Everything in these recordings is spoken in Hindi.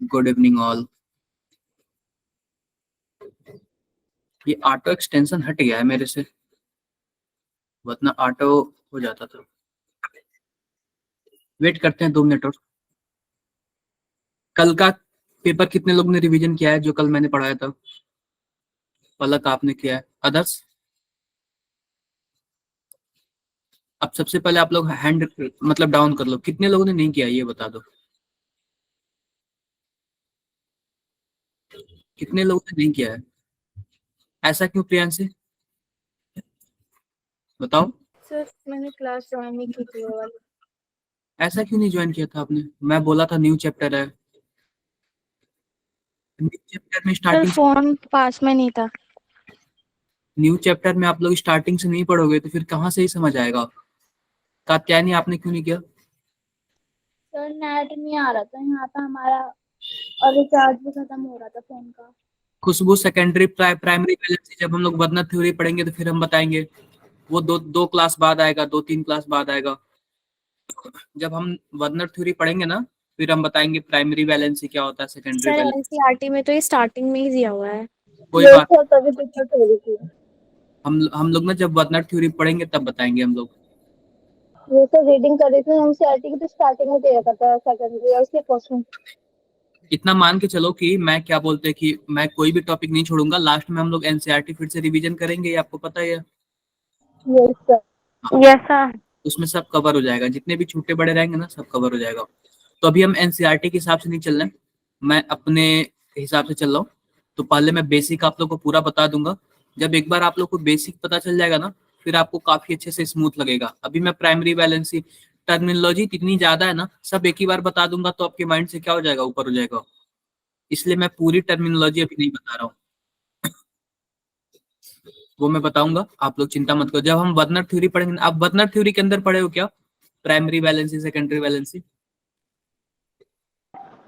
Good evening all. ये ऑटो एक्सटेंशन हट गया है मेरे से, वरना ऑटो हो जाता था। वेट करते हैं 2 मिनट और। कल का पेपर कितने लोग ने रिवीजन किया है? जो कल मैंने पढ़ाया था। पलक आपने किया है, अदर्स? अब सबसे पहले आप लोग हैंड मतलब डाउन कर लो, कितने लोगों ने नहीं किया ये बता दो। कितने लोगों ने नहीं किया है? ऐसा क्यों प्रियांशी, बताओ। सर मैंने क्लास ज्वाइन नहीं की थी वो वाली। ऐसा क्यों नहीं ज्वाइन किया था आपने? मैं बोला था न्यू चैप्टर है। न्यू चैप्टर में सर स्टार्टिंग फोन पास में नहीं था। न्यू चैप्टर में आप लोग स्टार्टिंग से नहीं पढ़ोगे तो फिर कहाँ से ही समझ आएगा। कात्यायनी आपने क्यों नहीं किया? सर नेट नहीं आ रहा था यहाँ पे हमारा, और रिचार्ज भी खत्म हो रहा था फोन का। खुशबू सेकेंडरी प्राइमरी वैलेंसी जब हम लोग वर्नर थ्योरी पढ़ेंगे तो फिर हम बताएंगे। वो दो क्लास बाद आएगा, 2-3 क्लास बाद आएगा। जब हम वर्नर थ्योरी पढ़ेंगे ना फिर हम बताएंगे प्राइमरी वैलेंसी क्या होता है, सेकेंडरी सर वैलेंसी। एनसीईआरटी में तो ये स्टार्टिंग में ही दिया हुआ है। कोई बात सर तभी दिक्कत हो रही थी। हम लोग ना जब वर्नर थ्योरी पढ़ेंगे तब बताएंगे हम लोग। ये तो रीडिंग कर रही थी एनसीईआरटी की, तो स्टार्टिंग में दिया था सेकेंडरी और उसके क्वेश्चन। इतना मान के चलो कि मैं क्या बोलते हैं कि मैं कोई भी टॉपिक नहीं छोड़ूंगा, लास्ट में हम लोग एनसीईआरटी फिर से रिवीजन करेंगे, ये आपको पता ही है। Yes sir. Yes sir. उसमें सब कवर हो जाएगा, जितने भी छोटे बड़े रहेंगे ना सब कवर हो जाएगा। तो अभी हम एनसीईआरटी के हिसाब से नहीं चल रहे हैं, मैं अपने हिसाब से चल रहा हूँ। तो पहले मैं बेसिक आप लोग को पूरा बता दूंगा। जब एक बार आप लोग को बेसिक पता चल जाएगा ना फिर आपको काफी अच्छे से स्मूथ लगेगा। अभी मैं प्राइमरी वैलेंसी टर्मिनोलॉजी इतनी ज्यादा है ना, सब एक ही बार बता दूंगा तो आपके माइंड से क्या हो जाएगा, ऊपर हो जाएगा। इसलिए मैं पूरी टर्मिनोलॉजी अभी नहीं बता रहा हूँ, वो मैं बताऊंगा, आप लोग चिंता मत करो। जब हम वर्नर थ्योरी पढ़ेंगे, आप वर्नर थ्योरी के अंदर पढ़े हो क्या? Primary valency, secondary valency.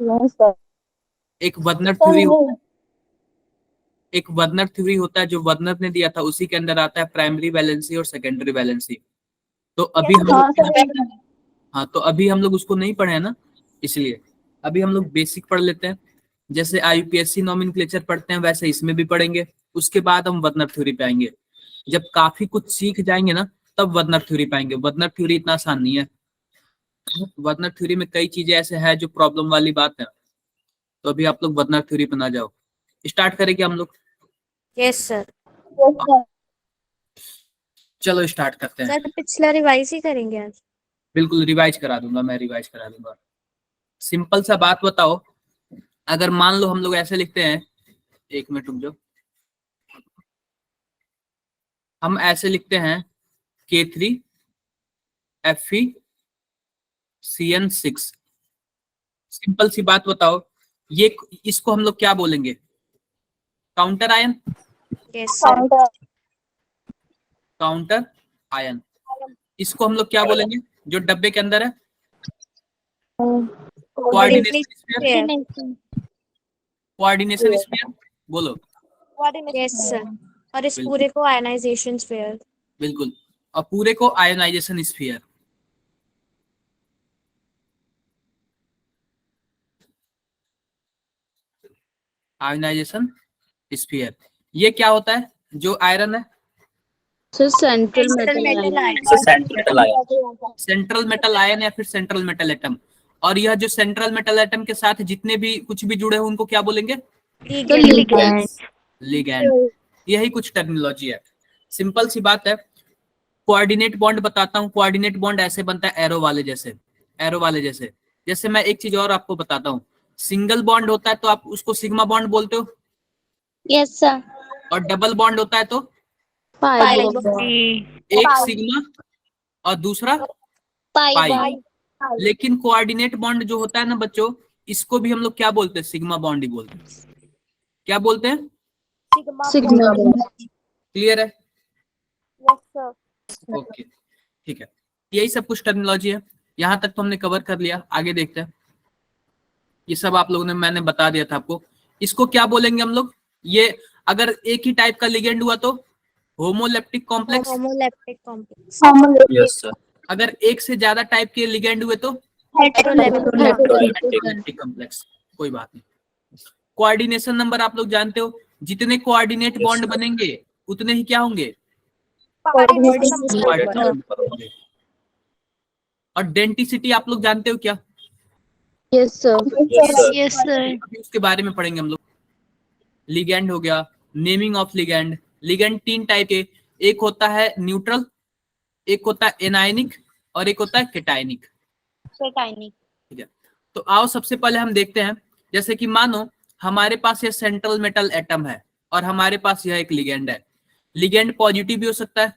Yes sir. एक वर्नर थ्योरी एक वर्नर थ्योरी होता है जो वर्नर ने दिया था, उसी के अंदर आता है प्राइमरी वैलेंसी और सेकेंडरी वैलेंसी। तो अभी हम लोग हाँ तो अभी हम लोग उसको नहीं पढ़े हैं ना, इसलिए अभी हम लोग बेसिक पढ़ लेते हैं। जैसे आईयूपीएससी नॉमेनक्लेचर पढ़ते हैं वैसे इसमें भी पढ़ेंगे, उसके बाद हम वर्नर थ्योरी पे आएंगे। जब काफी कुछ सीख जाएंगे ना तब वर्नर थ्योरी पाएंगे। वर्नर थ्योरी इतना आसान नहीं है। वर्नर थ्योरी में कई चीजें ऐसे हैं जो प्रॉब्लम वाली बात है। तो अभी आप लोग वर्नर थ्योरी पे ना जाओ। स्टार्ट करेंगे हम लोग। Yes sir. चलो स्टार्ट करते हैं। सर पिछला रिवाइज ही करेंगे आज। बिल्कुल रिवाइज करा दूंगा, मैं रिवाइज करा दूंगा। सिंपल सा बात बताओ, अगर मान लो हम लोग ऐसे लिखते हैं, एक मिनट रुक जाओ, हम ऐसे लिखते हैं K3Fe सिंपल सी बात बताओ, ये इसको हम लोग क्या बोलेंगे? Counter ion. Yes sir. Counter ion. इसको हम लोग क्या बोलेंगे जो डब्बे के अंदर है? Coordination sphere. कोऑर्डिनेशन स्फीयर बोलो। Yes sir. और इस बिल्कुल पूरे को आयनाइजेशन स्फीयर। बिल्कुल, और पूरे को आयनाइजेशन स्फीयर। Ionization sphere. ये क्या होता है जो आयरन है? सेंट्रल सेंट्रल मेटल आयन या फिर सेंट्रल मेटल एटम। और यह जो सेंट्रल मेटल एटम के साथ जितने भी कुछ भी जुड़े हैं उनको क्या बोलेंगे? लिगैंड। यही कुछ टर्मिनोलॉजी है, सिंपल सी बात है। कोऑर्डिनेट बॉन्ड बताता हूँ। कोऑर्डिनेट बॉन्ड ऐसे बनता है एरो वाले जैसे, एरो वाले जैसे। जैसे मैं एक चीज और आपको बताता हूँ, सिंगल बॉन्ड होता है तो आप उसको सिग्मा बॉन्ड बोलते हो, यस सर। और डबल बॉन्ड होता है तो एक सिग्मा और दूसरा पाई। लेकिन कोऑर्डिनेट बॉन्ड जो होता है ना बच्चों, इसको भी हम लोग क्या बोलते हैं? सिग्मा बॉन्ड ही बोलते हैं। क्या बोलते हैं? सिग्मा। क्लियर है? Yes sir. ओके ठीक है, यही सब कुछ टर्मिनोलॉजी है। यहाँ तक तो हमने कवर कर लिया, आगे देखते हैं। ये सब आप लोगों ने, मैंने बता दिया था आपको। इसको क्या बोलेंगे हम लोग? ये अगर एक ही टाइप का लिगेंड हुआ तो homoleptic complex. Homoleptic complex. Yes sir. अगर एक से ज्यादा टाइप के लिगेंड हुए तो हेटेरोलेप्टिक हेटेरोलेप्टिक कॉम्प्लेक्स। कोई बात नहीं। कोऑर्डिनेशन नंबर आप लोग जानते हो, जितने कोऑर्डिनेट बॉन्ड बनेंगे उतने ही क्या होंगे, कोऑर्डिनेट नंबर होंगे। और डेंटिसिटी आप लोग जानते हो क्या? Yes sir. Yes sir. अभी उसके बारे में पढ़ेंगे हम लोग। लिगेंड हो गया, naming of ligand. Ligand 3 type के, एक होता है न्यूट्रल, एक होता है एनायनिक और एक होता है केटायनिक। ठीक है, तो आओ सबसे पहले हम देखते हैं। जैसे कि मानो हमारे पास ये सेंट्रल मेटल एटम है और हमारे पास यह एक लिगेंड है। लिगेंड पॉजिटिव भी हो सकता है,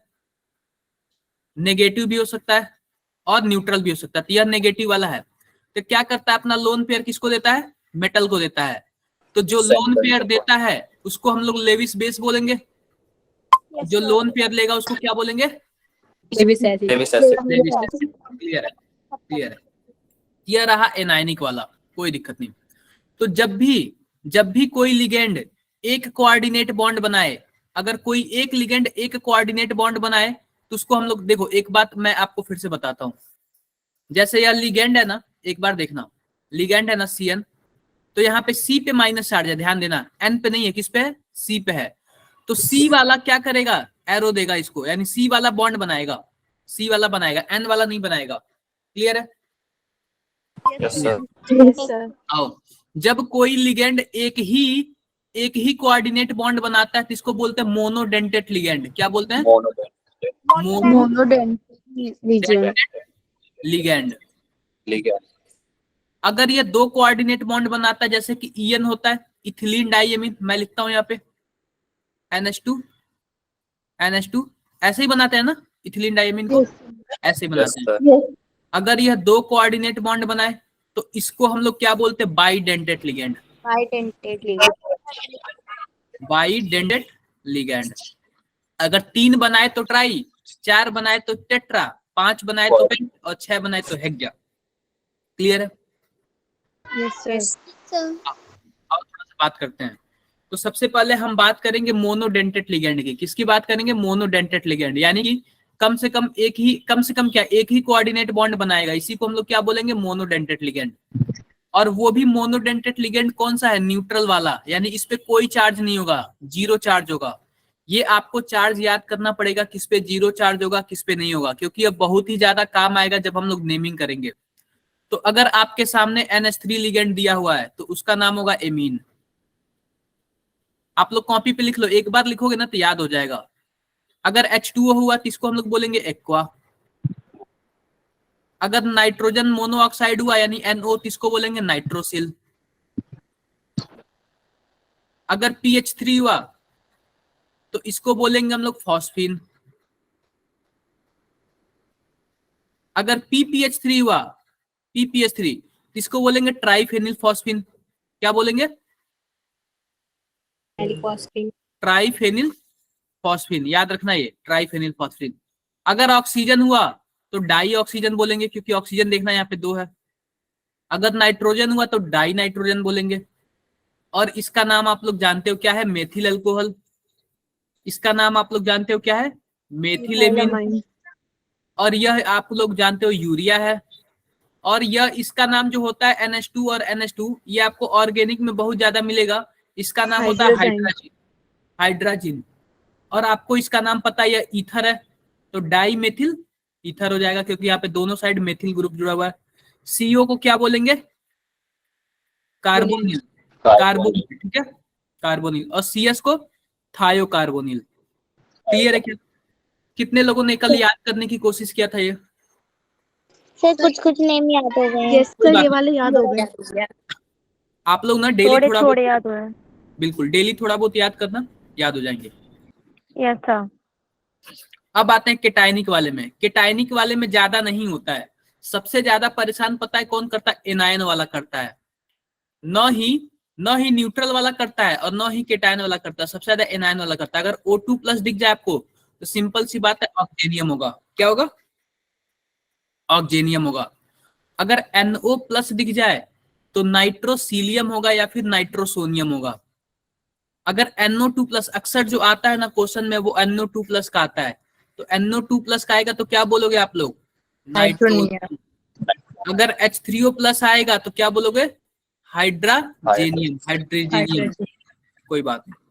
नेगेटिव भी हो सकता है और न्यूट्रल भी हो सकता है। तो यह नेगेटिव वाला है, तो क्या करता है अपना लोन पेयर किसको देता है, मेटल को देता है। तो जो लोन पेयर देता है उसको हम लोग लेविस बेस बोलेंगे, जो लोन पेयर लेगा उसको क्या बोलेंगे, लेविस एसिड। क्लियर है, क्लियर है। यह रहा एनायनिक वाला, कोई दिक्कत नहीं। तो जब भी कोई लिगेंड एक कोऑर्डिनेट बॉन्ड बनाए, अगर कोई एक लिगेंड एक कोऑर्डिनेट बॉन्ड बनाए तो उसको हम लोग, देखो एक बात मैं आपको फिर से बताता हूं। जैसे यह लिगेंड है ना, एक बार देखना, लिगेंड है ना CN, तो यहाँ पे C पे माइनस चार्ज है, ध्यान देना, N पे नहीं है, किस पे है, C पे है। तो C वाला क्या करेगा, एरो देगा इसको, यानी C वाला बॉन्ड बनाएगा, C वाला बनाएगा, N वाला नहीं बनाएगा। क्लियर है? Yes sir. आओ, जब कोई लिगेंड एक ही कोऑर्डिनेट बॉन्ड बनाता है तो इसको बोलते हैं मोनोडेंटेट लिगेंड। क्या बोलते हैं, मोनोडेंटेट लिगेंड। अगर ये 2 कोऑर्डिनेट बॉन्ड बनाता है, जैसे कि EN होता है इथिलीन डाइएमीन, मैं लिखता हूं यहाँ पे NH2 ऐसे ही बनाते हैं ना इथिलीन डाइएमीन को, ऐसे ही बनाते हैं। अगर यह 2 कोऑर्डिनेट बॉन्ड बनाए तो इसको हम लोग क्या बोलते हैं, बाइडेंटेट लिगेंड। Bidentate ligand. अगर 3 बनाए तो ट्राई, 4 बनाए तो टेट्रा, 5 बनाए तो पेंट और 6 बनाए तो हेक्सा। क्लियर है? Yes sir. और थोड़ा सा बात करते हैं। तो सबसे पहले हम बात करेंगे मोनोडेंटेट लिगेंड की। किसकी बात करेंगे, मोनोडेंटेट लिगेंड, यानी कि कम से कम एक ही कोऑर्डिनेट बॉन्ड बनाएगा, इसी को हम लोग क्या बोलेंगे, मोनोडेंटेट लिगेंड। और वो भी मोनोडेंटेट लिगेंड कौन सा है, न्यूट्रल वाला, यानी इस पे कोई चार्ज नहीं होगा, 0 चार्ज होगा। ये आपको चार्ज याद करना पड़ेगा, किस पे 0 चार्ज होगा, किस पे नहीं होगा, क्योंकि ये बहुत ही ज्यादा काम आएगा जब हम लोग नेमिंग करेंगे। तो अगर आपके सामने NH3 लिगेंड दिया हुआ है तो उसका नाम होगा एमीन। आप लोग कॉपी पे लिख लो, एक बार लिखोगे ना तो याद हो जाएगा। अगर H2O हुआ तो इसको हम लोग बोलेंगे एक्वा। अगर नाइट्रोजन मोनोऑक्साइड हुआ यानी NO तो इसको बोलेंगे नाइट्रोसिल। अगर PH3 हुआ तो इसको बोलेंगे हम लोग फॉस्फीन। अगर PPH3 हुआ, PPH3 तो इसको बोलेंगे ट्राइफेनिल फॉस्फीन। क्या बोलेंगे, ट्राइफेनिल फॉस्फीन, याद रखना ये ट्राइफेनिल फॉस्फीन। अगर ऑक्सीजन हुआ तो डाई ऑक्सीजन बोलेंगे, क्योंकि ऑक्सीजन देखना यहाँ पे 2 है। अगर नाइट्रोजन हुआ तो डाई नाइट्रोजन बोलेंगे। और इसका नाम आप लोग जानते हो क्या है, मेथिल अल्कोहल। इसका नाम आप लोग जानते हो क्या है, मेथिलेमीन। और यह आप लोग जानते हो यूरिया है। और यह इसका नाम जो होता है NH2 और NH2, ये आपको ऑर्गेनिक में बहुत ज्यादा मिलेगा। इसका नाम होता है हाइड्राजिन। और आपको इसका नाम पता है ईथर है, तो डाई मेथिल ईथर हो जाएगा, क्योंकि यहाँ पे दोनों साइड मेथिल ग्रुप जुड़ा हुआ है। CO को क्या बोलेंगे, कार्बोनिल, कार्बोनिल, ठीक है, कार्बोनिल। और CS को थायोकार्बोनिल। क्लियर है क्या? कितने लोगों ने कल याद करने की कोशिश किया था ये? सर कुछ नेम याद हो गए। यस सर, ये वाले याद हो गए। आप लोग ना डेली थोड़ा बहुत, याद हुए। बिल्कुल डेली थोड़ा बहुत याद करना, याद हो जाएंगे। Yes sir. अब आते हैं केटायनिक वाले में। केटायनिक वाले में ज्यादा नहीं होता है। सबसे ज्यादा परेशान पता है कौन करता है, एनायन वाला करता है। न ही न्यूट्रल वाला करता है और न ही केटायन वाला करता है, सबसे ज्यादा एनायन वाला करता है। अगर O2+ दिख जाए आपको तो सिंपल सी बात है, ऑक्टेनियम होगा। क्या होगा, ऑक्जेनियम होगा। अगर NO+ दिख जाए तो नाइट्रोसीलियम होगा या फिर नाइट्रोसोनियम होगा। अगर NO2+, अक्सर जो आता है ना क्वेश्चन में वो NO2+ का आता है, तो NO2+ का आएगा तो क्या बोलोगे आप लोग, नाइट्रोनियम। अगर H3O+ आएगा तो क्या बोलोगे, हाइड्राजेनियम, हाइड्रोजेनियम, कोई बात नहीं,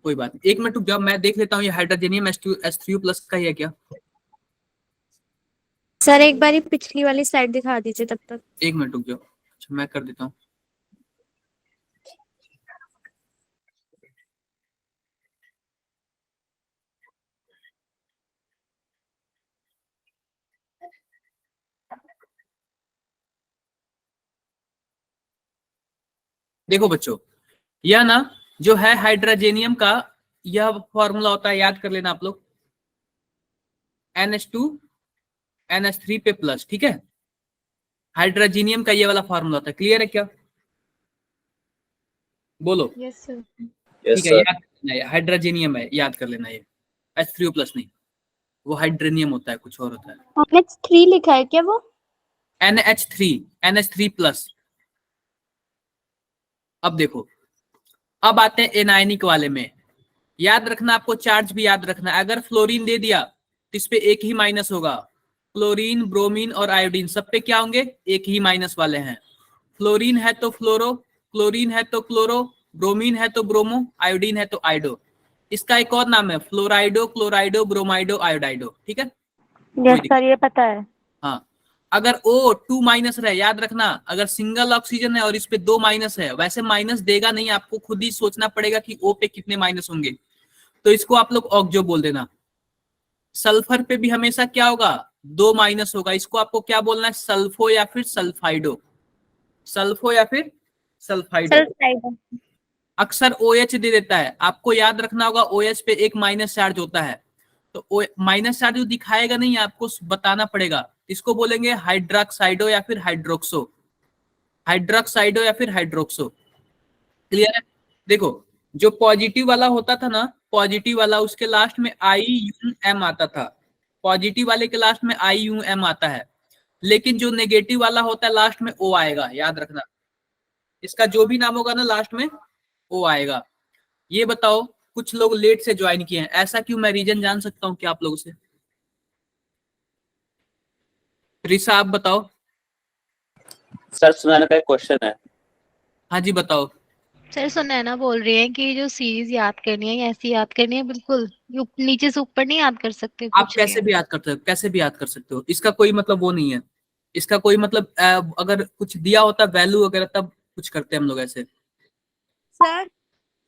कोई बात नहीं। 1 मिनट रुक जाओ, मैं देख लेता हूँ ये हाइड्रोजेनियम H3O+ का ही है क्या। सर एक बार पिछली वाली स्लाइड दिखा दीजिए तब तक। 1 मिनट रुक जाओ, अच्छा मैं कर देता हूँ। देखो बच्चों, यह ना जो है हाइड्रोजेनियम का यह फॉर्मूला होता है, याद कर लेना आप लोग, NH2 NH3 पे प्लस, ठीक है। हाइड्रोजेनियम का ये वाला फॉर्मूला होता है, क्लियर है क्या, बोलो। Yes sir. Yes, ठीक है, sir. याद कर लेना, ये हाइड्रोजेनियम है, याद कर लेना, ये H3O+ नहीं, वो हाइड्रोनियम होता है, कुछ और होता है। NH3 लिखा है क्या वो? NH3 अब देखो, अब आते हैं एनायनिक वाले में। याद रखना, आपको चार्ज भी याद रखना, अगर फ्लोरीन दे दिया तो इस पे एक ही माइनस होगा। फ्लोरीन, ब्रोमीन और आयोडीन सब पे क्या होंगे, एक ही माइनस वाले हैं। फ्लोरीन है तो फ्लोरो, क्लोरीन है तो क्लोरो, ब्रोमीन है तो ब्रोमो, आयोडीन है तो आयोडो। इसका एक और नाम है फ्लोराइडो, क्लोराइडो, ब्रोमाइडो, आयोडाइडो, ठीक है। यस सर, ये पता है। हाँ, अगर O2 माइनस रहे, याद रखना, अगर सिंगल ऑक्सीजन है और इस पे 2 माइनस है, वैसे माइनस देगा नहीं, आपको खुद ही सोचना पड़ेगा कि O पे कितने माइनस होंगे, तो इसको आप लोग ऑक्जो बोल देना। सल्फर पे भी हमेशा क्या होगा, 2 माइनस होगा, इसको आपको क्या बोलना है, सल्फो या फिर सल्फाइडो, सल्फो या फिर सल्फाइडो। अक्सर OH दे देता है, आपको याद रखना होगा OH पे एक माइनस चार्ज होता है, तो माइनस चार्ज जो दिखाएगा नहीं, आपको बताना पड़ेगा, इसको बोलेंगे हाइड्रोक्साइडो या फिर हाइड्रोक्सो, हाइड्रोक्साइडो या फिर हाइड्रोक्सो, क्लियर है। देखो, जो पॉजिटिव वाला होता था ना, पॉजिटिव वाला, उसके लास्ट में IUM आता था, पॉजिटिव वाले के लास्ट में IUM आता है, लेकिन जो नेगेटिव वाला होता है लास्ट में O आएगा, याद रखना, इसका जो भी नाम होगा ना लास्ट में O आएगा। ये बताओ, कुछ लोग लेट से ज्वाइन किए हैं, ऐसा क्यों, मैं रीजन जान सकता हूँ क्या आप लोगों से। रिसा आप बताओ। सर सुनाने का एक क्वेश्चन है। हाँ जी बताओ। सर सुनैना बोल रही है कि जो सीरीज याद करनी है ऐसी याद करनी है, बिल्कुल नीचे से ऊपर नहीं याद कर सकते, आप पूछ रही कैसे है। भी याद करते हो, कैसे भी याद कर सकते हो, इसका कोई मतलब वो नहीं है, इसका कोई मतलब अगर कुछ दिया होता वैल्यू वगैरह तब कुछ करते हैं हम लोग ऐसे। सर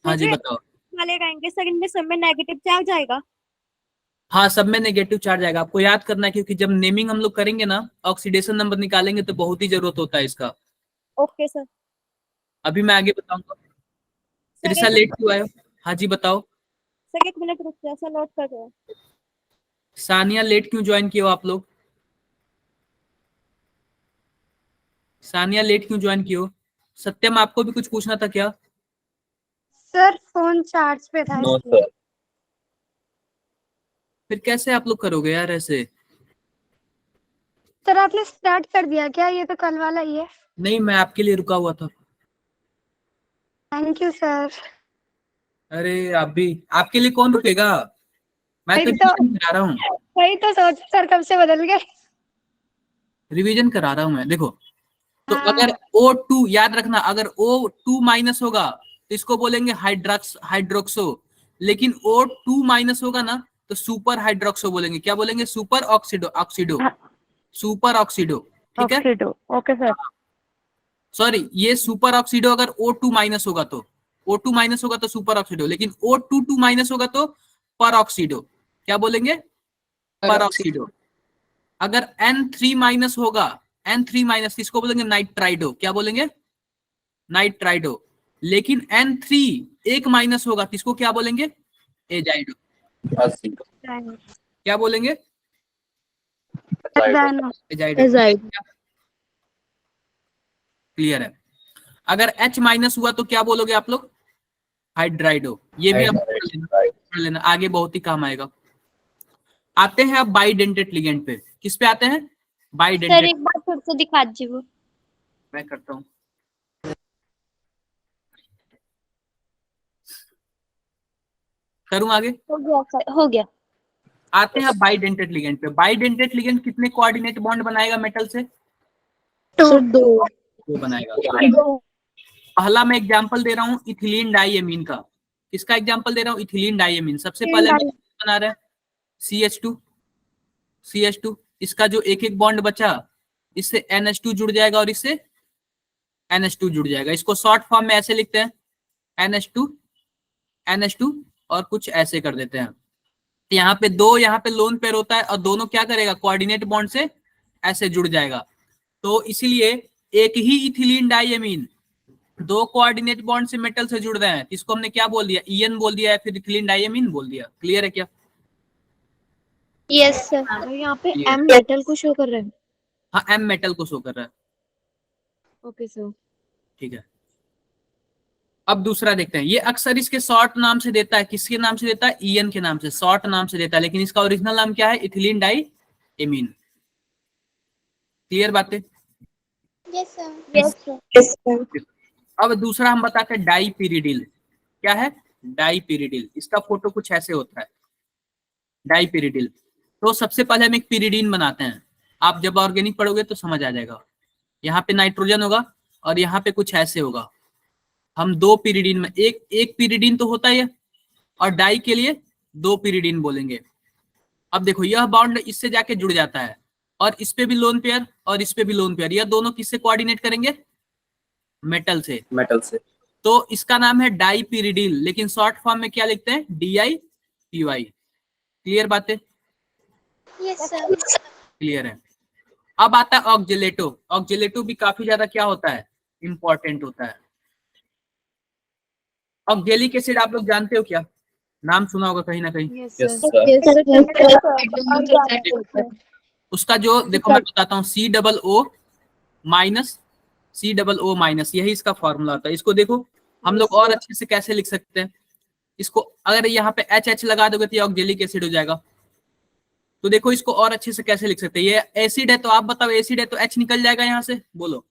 हाँ जी बताओ। वाले रहेंगे सर, इनमें सब में नेगेटिव चार्ज आएगा। हाँ, सब में नेगेटिव चार्ज आएगा, आपको याद करना है, क्योंकि जब नेमिंग हम लोग करेंगे ना, ऑक्सीडेशन नंबर निकालेंगे तो बहुत ही जरूरत होता है इसका। Okay sir. अभी मैं आगे बताऊंगा। सर रिसा लेट क्यों आए हो? हाँ जी बताओ। सर एक मिनट रुक जाओ, सर नोट कर रहे हैं। सानिया लेट क्यों ज्वाइन किए हो आप लोग? सानिया लेट क्यों ज्वाइन किए हो? सत्यम आपको भी कुछ पूछना था क्या? सर फोन चार्ज पे था नो इसलिए। सर। फिर कैसे आप लोग करोगे यार ऐसे? सर आपने स्टार्ट कर दिया क्या? ये तो कल वाला ही है। नहीं, मैं आपके लिए रुका हुआ था। Thank you sir. अरे आप भी, आपके लिए कौन रुकेगा, मैं तो वही तो रिवीजन करा रहा हूँ, वही तो सोच सर कब से बदल गए। रिवीजन करा रहा हूँ मैं। देखो, तो हाँ। अगर O2, याद रखना, अगर O2 माइनस होगा तो इसको बोलेंगे हाइड्रोक्सो, लेकिन O2 माइनस होगा ना तो सुपर हाइड्रोक्सो बोलेंगे, क्या बोलेंगे, super oxido, oxido, super oxido, ठीक है। Oxido, okay sir. सॉरी, ये सुपर ऑक्सीडो अगर O2 माइनस होगा तो, O2 माइनस होगा तो सुपर ऑक्सीडो, लेकिन O22 माइनस होगा तो पर ऑक्सीडो, क्या बोलेंगे, पर ऑक्सीडो। अगर N3 माइनस होगा, N3 माइनस किसको बोलेंगे, नाइट्राइडो, क्या बोलेंगे, नाइट्राइडो। लेकिन N3 एक माइनस होगा, किसको क्या बोलेंगे, एजाइडो, क्या बोलेंगे, एजाइडो। क्लियर है। अगर H माइनस हुआ तो क्या बोलोगे आप लोग, हाइड्राइडो। ये भी आप पढ़ लेना, आगे बहुत ही काम आएगा। आते हैं अब बाइडेंटेट लिगेंड पे, किस पे आते हैं, सर बाइडेंटेट। एक बार फिर से दिखा दीजिए वो। मैं करता हूँ, करूं आगे। हो गया सर, हो गया। आते हैं बाइडेंटेट लिगेंड पे। बाइडेंटेट लिगेंड कितने कोऑर्डिनेट बॉन्ड बनाएगा मेटल से, टू। वो बनाएगा। पहला मैं एग्जांपल दे रहा हूँ इथिलीन डाइएमीन का। किसका एग्जांपल दे रहा हूँ? Ethylene diamine. सबसे पहले हम बना रहे हैं CH2। इसका जो एक एक बॉन्ड बचा, इससे NH2 जुड़ जाएगा और इससे NH2 जुड़ जाएगा। इसको शॉर्ट फॉर्म में ऐसे लिखते हैं NH2 और कुछ ऐसे कर देते हैं। यहाँ पे दो, यहाँ पे लोन पेयर होता है और दोनों क्या करेगा? कोऑर्डिनेट बॉन्ड से ऐसे जुड़ जाएगा। तो इसीलिए एक ही इथिलीन डाइएमीन दो कोऑर्डिनेट बॉन्ड से मेटल से जुड़ रहे हैं, इसको हमने क्या बोल दिया? EN बोल दिया है, फिर इथिलीन डाइएमीन बोल दिया। क्लियर है क्या? Yes sir. यहाँ पे M मेटल को शो कर रहा है। हाँ, M मेटल को शो कर रहा है। Okay sir. ठीक है, अब दूसरा देखते हैं। ये अक्सर इसके शॉर्ट नाम से देता है। किसके नाम से देता है? EN के नाम से, शॉर्ट नाम से देता है, लेकिन इसका ओरिजिनल नाम क्या है? Ethylene diamine. क्लियर बात है? Yes sir. अब दूसरा हम बताते हैं डाइपिरिडिल। क्या है? डाइपिरिडिल। इसका फोटो कुछ ऐसे होता है, डाइपिरिडिल। तो सबसे पहले हम एक पिरिडीन बनाते हैं। आप जब ऑर्गेनिक पढ़ोगे तो समझ आ जाएगा। यहाँ पे नाइट्रोजन होगा और यहाँ पे कुछ ऐसे होगा। हम दो पिरिडीन में एक पिरिडीन तो होता है, और डाई के लिए दो पिरिडीन बोलेंगे। अब देखो, यह बॉन्ड इससे जाके जुड़ जाता है और इस पे भी लोन पेयर और इस पे भी लोन पेयर। यह दोनों किससे कोऑर्डिनेट करेंगे? मेटल से। तो इसका नाम है डाइपिरिडिल, लेकिन शॉर्ट फॉर्म में क्या लिखते हैं? DIPY। क्लियर बात है? Yes sir. क्लियर है। अब आता है ऑक्जेलेटो। ऑक्जेलेटो भी काफी ज्यादा क्या होता है? इंपॉर्टेंट होता है। ऑक्जेलिक एसिड आप लोग जानते हो क्या? नाम सुना होगा कहीं ना कहीं। उसका जो देखो मैं बताता हूँ, COO- यही इसका फॉर्मूला होता है। इसको देखो हम लोग और अच्छे से कैसे लिख सकते हैं। इसको अगर यहाँ पे HH लगा दोगे तो ये ऑक्जेलिक एसिड हो जाएगा। तो देखो इसको और अच्छे से कैसे लिख सकते हैं। ये एसिड है तो आप बताओ, एसिड है तो H निकल जाएगा यहाँ से, बोलो।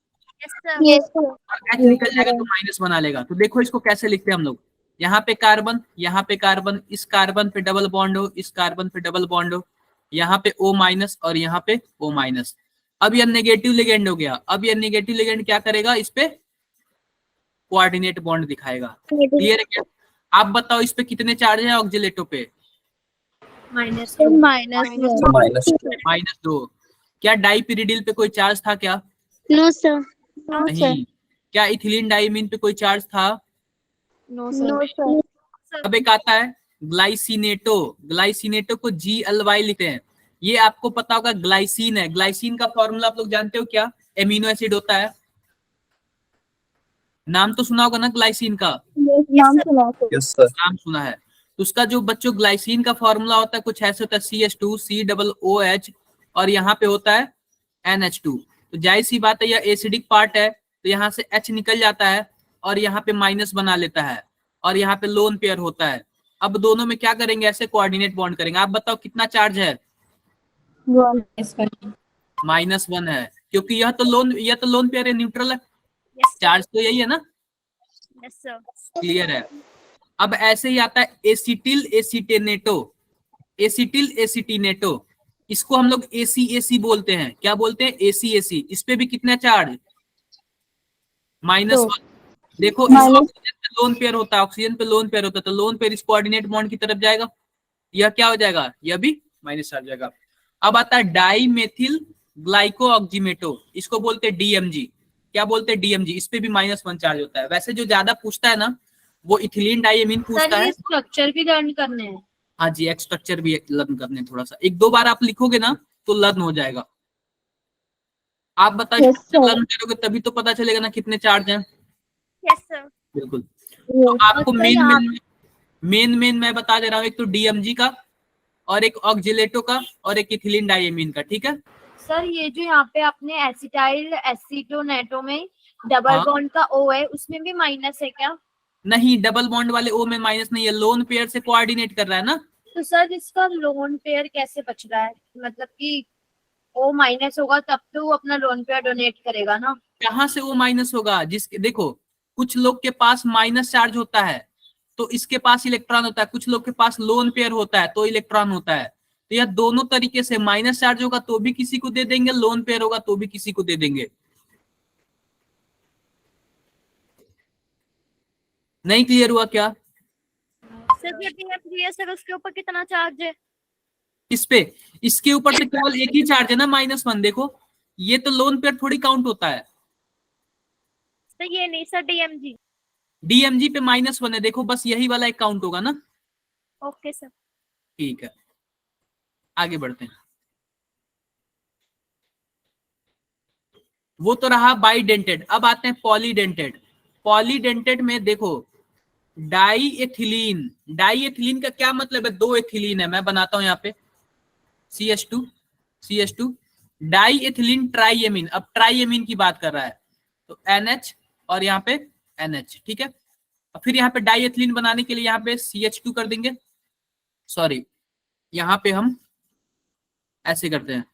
Yes sir. और H निकल जाएगा तो माइनस बना लेगा। तो देखो इसको कैसे लिखते हैं हम लोग। यहाँ पे कार्बन, यहाँ पे कार्बन, इस कार्बन पे डबल बॉन्ड हो, इस कार्बन पे डबल बॉन्ड हो, यहाँ पे O- और यहाँ पे O-। अब यह नेगेटिव लिगेंड हो गया। अब यह नेगेटिव लिगेंड क्या करेगा? इस पे कोऑर्डिनेट बॉन्ड दिखाएगा। क्लियर है क्या? आप बताओ इस पे कितने चार्ज है ऑक्जेलेटो पे? -2। क्या डाइपिरिडिल पे कोई चार्ज था क्या? No sir. नहीं। क्या इथिलीन डाइमीन पे कोई चार्ज था? No no sir. सर। अब एक आता है ग्लाइसिनेटो। ग्लाइसिनेटो को GLY लिखते हैं। ये आपको पता होगा ग्लाइसिन है। ग्लाइसिन का फॉर्मूला आप लोग जानते हो क्या? एमिनो एसिड होता है। नाम तो सुना होगा ना ग्लाइसिन का? नाम सुना सर। नाम सुना है। तो उसका जो बच्चों ग्लाइसिन का फॉर्मूला होता है कुछ ऐसे होता है, CH2 COOH और यहाँ पे होता है NH2। तो जाहिर सी बात है यह एसिडिक पार्ट है, तो यहाँ से H निकल जाता है और यहाँ पे माइनस बना लेता है और यहाँ पे लोन पेयर होता है। अब दोनों में क्या करेंगे? ऐसे कोऑर्डिनेट बॉन्ड करेंगे। आप बताओ कितना चार्ज है? -1 है, क्योंकि यह तो लोन पेयर है, न्यूट्रल है। चार्ज तो यही है ना? Yes sir. क्लियर है। अब ऐसे ही आता है एसिटिल एसिटेनेटो। एसिटिल एसिटिनेटो, इसको हम लोग ACAC बोलते हैं। क्या बोलते हैं? ACAC। इस पे भी कितना चार्ज? -1। देखो इस ऑक्सीजन पे लोन पेयर होता है, ऑक्सीजन पे लोन पेयर होता है, तो लोन पेयर इस कोऑर्डिनेट बॉन्ड की तरफ जाएगा। यह क्या हो जाएगा? यह भी माइनस चार्ज जाएगा। अब आता है डाई मेथिल ग्लाइकोऑक्सीमेटो। इसको बोलते हैं DMG। क्या बोलते हैं? DMG। इस पे भी -1 चार्ज होता है। वैसे जो ज्यादा पूछता है ना वो इथिलीन डाइएमीन पूछता है। स्ट्रक्चर भी लर्न करने हैं। हाँ जी, एक स्ट्रक्चर भी लर्न करने, थोड़ा सा 1-2 बार आप लिखोगे ना तो लर्न हो जाएगा। आप बताइए लर्न करोगे तभी तो पता चलेगा ना कितने चार्ज हैं। Yes sir. बिल्कुल। तो आपको मेन मैं बता दे रहा हूँ, एक तो DMG का और एक ऑक्जेलेटो का और एक इथिलीन डाइएमीन का। ठीक है सर, ये जो यहाँ पे आपने एसिटाइल एसीटोनेटो में डबल बॉन्ड का O है, उसमें भी माइनस है क्या? नहीं, डबल बॉन्ड वाले O में माइनस नहीं है, लोन पेयर से कोऑर्डिनेट कर रहा है ना। तो सर इसका लोन पेयर कैसे बच रहा है? मतलब कि O- होगा तब तो वो अपना लोन पेयर डोनेट करेगा ना। कहाँ से O- होगा? जिसके देखो कुछ लोग के पास माइनस चार्ज होता है तो इसके पास इलेक्ट्रॉन होता है, कुछ लोग के पास लोन पेयर होता है तो इलेक्ट्रॉन होता है। तो यह दोनों तरीके से, माइनस चार्ज होगा तो भी किसी को दे देंगे, लोन पेयर होगा तो भी किसी को दे देंगे। नहीं क्लियर हुआ क्या? सर जो DM3 है सर उसके ऊपर कितना चार्ज है? इस पे, इसके ऊपर तो केवल एक ही चार्ज है ना, -1। देखो ये तो लोन पेयर थोड़ी काउंट होता है। सर ये नहीं सर DMG। डीएमजी पे -1 है, देखो बस यही वाला एक काउंट होगा ना। Okay sir. ठीक है, आगे बढ़ते हैं। वो तो रहा बाइडेंटेड, अब आते हैं पॉलीडेंटेड। पॉलीडेंटेड में देखो डाई एथिलीन, डाई एथिलीन का क्या मतलब है? 2 एथिलीन है, मैं बनाता हूं यहाँ पे CH2 डाई एथिलीन ट्राइएमीन। अब ट्राइएमीन की बात कर रहा है तो NH और यहाँ पे NH, ठीक है। और फिर यहाँ पे डाई एथिलीन बनाने के लिए यहाँ पे CH2 कर देंगे, सॉरी यहाँ पे हम ऐसे करते हैं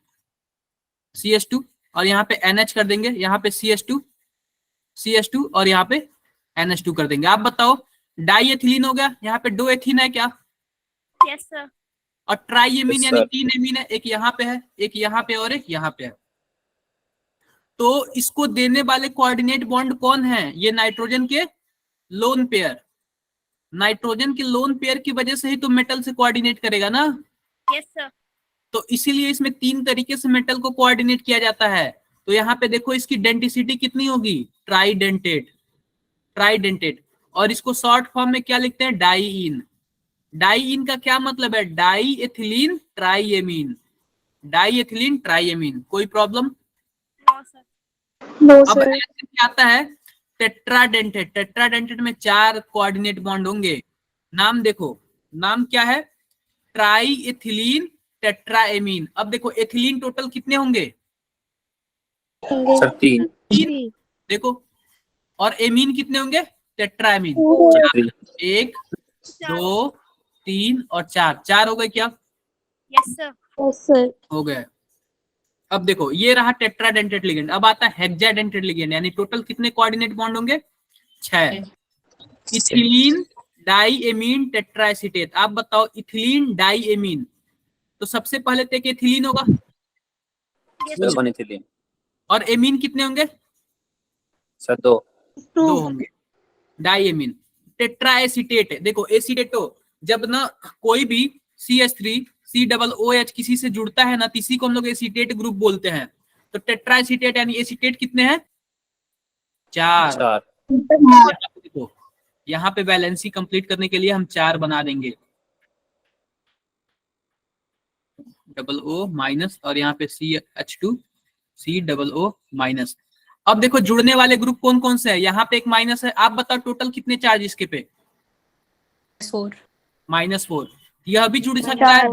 CH2 और यहाँ पे NH कर देंगे, यहाँ पे CH2 और यहाँ पे NH2 कर देंगे। आप बताओ डाई एथिलीन हो गया, यहाँ पे 2 एथीन है क्या? Yes sir. और ट्राइएमीन Yes, यानी sir. 3 एमीन है, एक यहाँ पे है, एक यहाँ पे और एक यहाँ पे है। तो इसको देने वाले कोऑर्डिनेट बॉन्ड कौन है? ये नाइट्रोजन के लोन पेयर। नाइट्रोजन के लोन पेयर की वजह से ही तो मेटल से कोऑर्डिनेट करेगा ना। Yes sir. तो इसीलिए इसमें 3 तरीके से मेटल को कोऑर्डिनेट किया जाता है। तो यहाँ पे देखो इसकी डेंसिटी कितनी होगी? ट्राइडेंटेट। और इसको शॉर्ट फॉर्म में क्या लिखते हैं? डाईइन। डाईइन का क्या मतलब है? Di ethylene triamine. कोई प्रॉब्लम? No sir. नो अब सर। ऐसे क्या आता है? टेट्राडेंटेट में 4 कोऑर्डिनेट बॉन्ड होंगे। नाम देखो, नाम क्या है? Try ethylene tetraammine. अब देखो एथिलीन टोटल कितने होंगे? सर 3। 3। देखो, और एमीन कितने होंगे? टेट्राएमीन। 1 2 3 और 4 हो गए क्या? Yes sir. Yes sir. हो गए। अब देखो ये रहा टेट्राडेंटेट लिगेंड। अब आता है हेक्साडेंटेट लिगेंड, यानी टोटल कितने कोऑर्डिनेट बॉन्ड होंगे? 6। इथिलीन डाईएमीन टेट्राएसीटेट। आप बताओ इथिलीन डाईएमीन, तो सबसे पहले तो एक इथिलीन होगा यस सर 1 एथिलीन। और एमीन कितने होंगे? सर 2। 2 होंगे। डाईएमीन टेट्राएसीटेट, देखो एसीटेटो जब ना कोई भी CH3 COOH किसी से जुड़ता है ना, तो इसी को हम लोग एसीटेट ग्रुप बोलते हैं। तो टेट्राएसीटेट यानी एसीटेट कितने हैं? 4। 4। देखो यहाँ पे वैलेंसी कंप्लीट करने के लिए हम 4 बना देंगे, OO- और यहाँ पे CH2 COO-। अब देखो जुड़ने वाले ग्रुप कौन कौन से हैं? यहाँ पे एक माइनस है। आप बताओ टोटल कितने चार्ज इसके पे? 4। -4। यह भी जुड़ सकता है,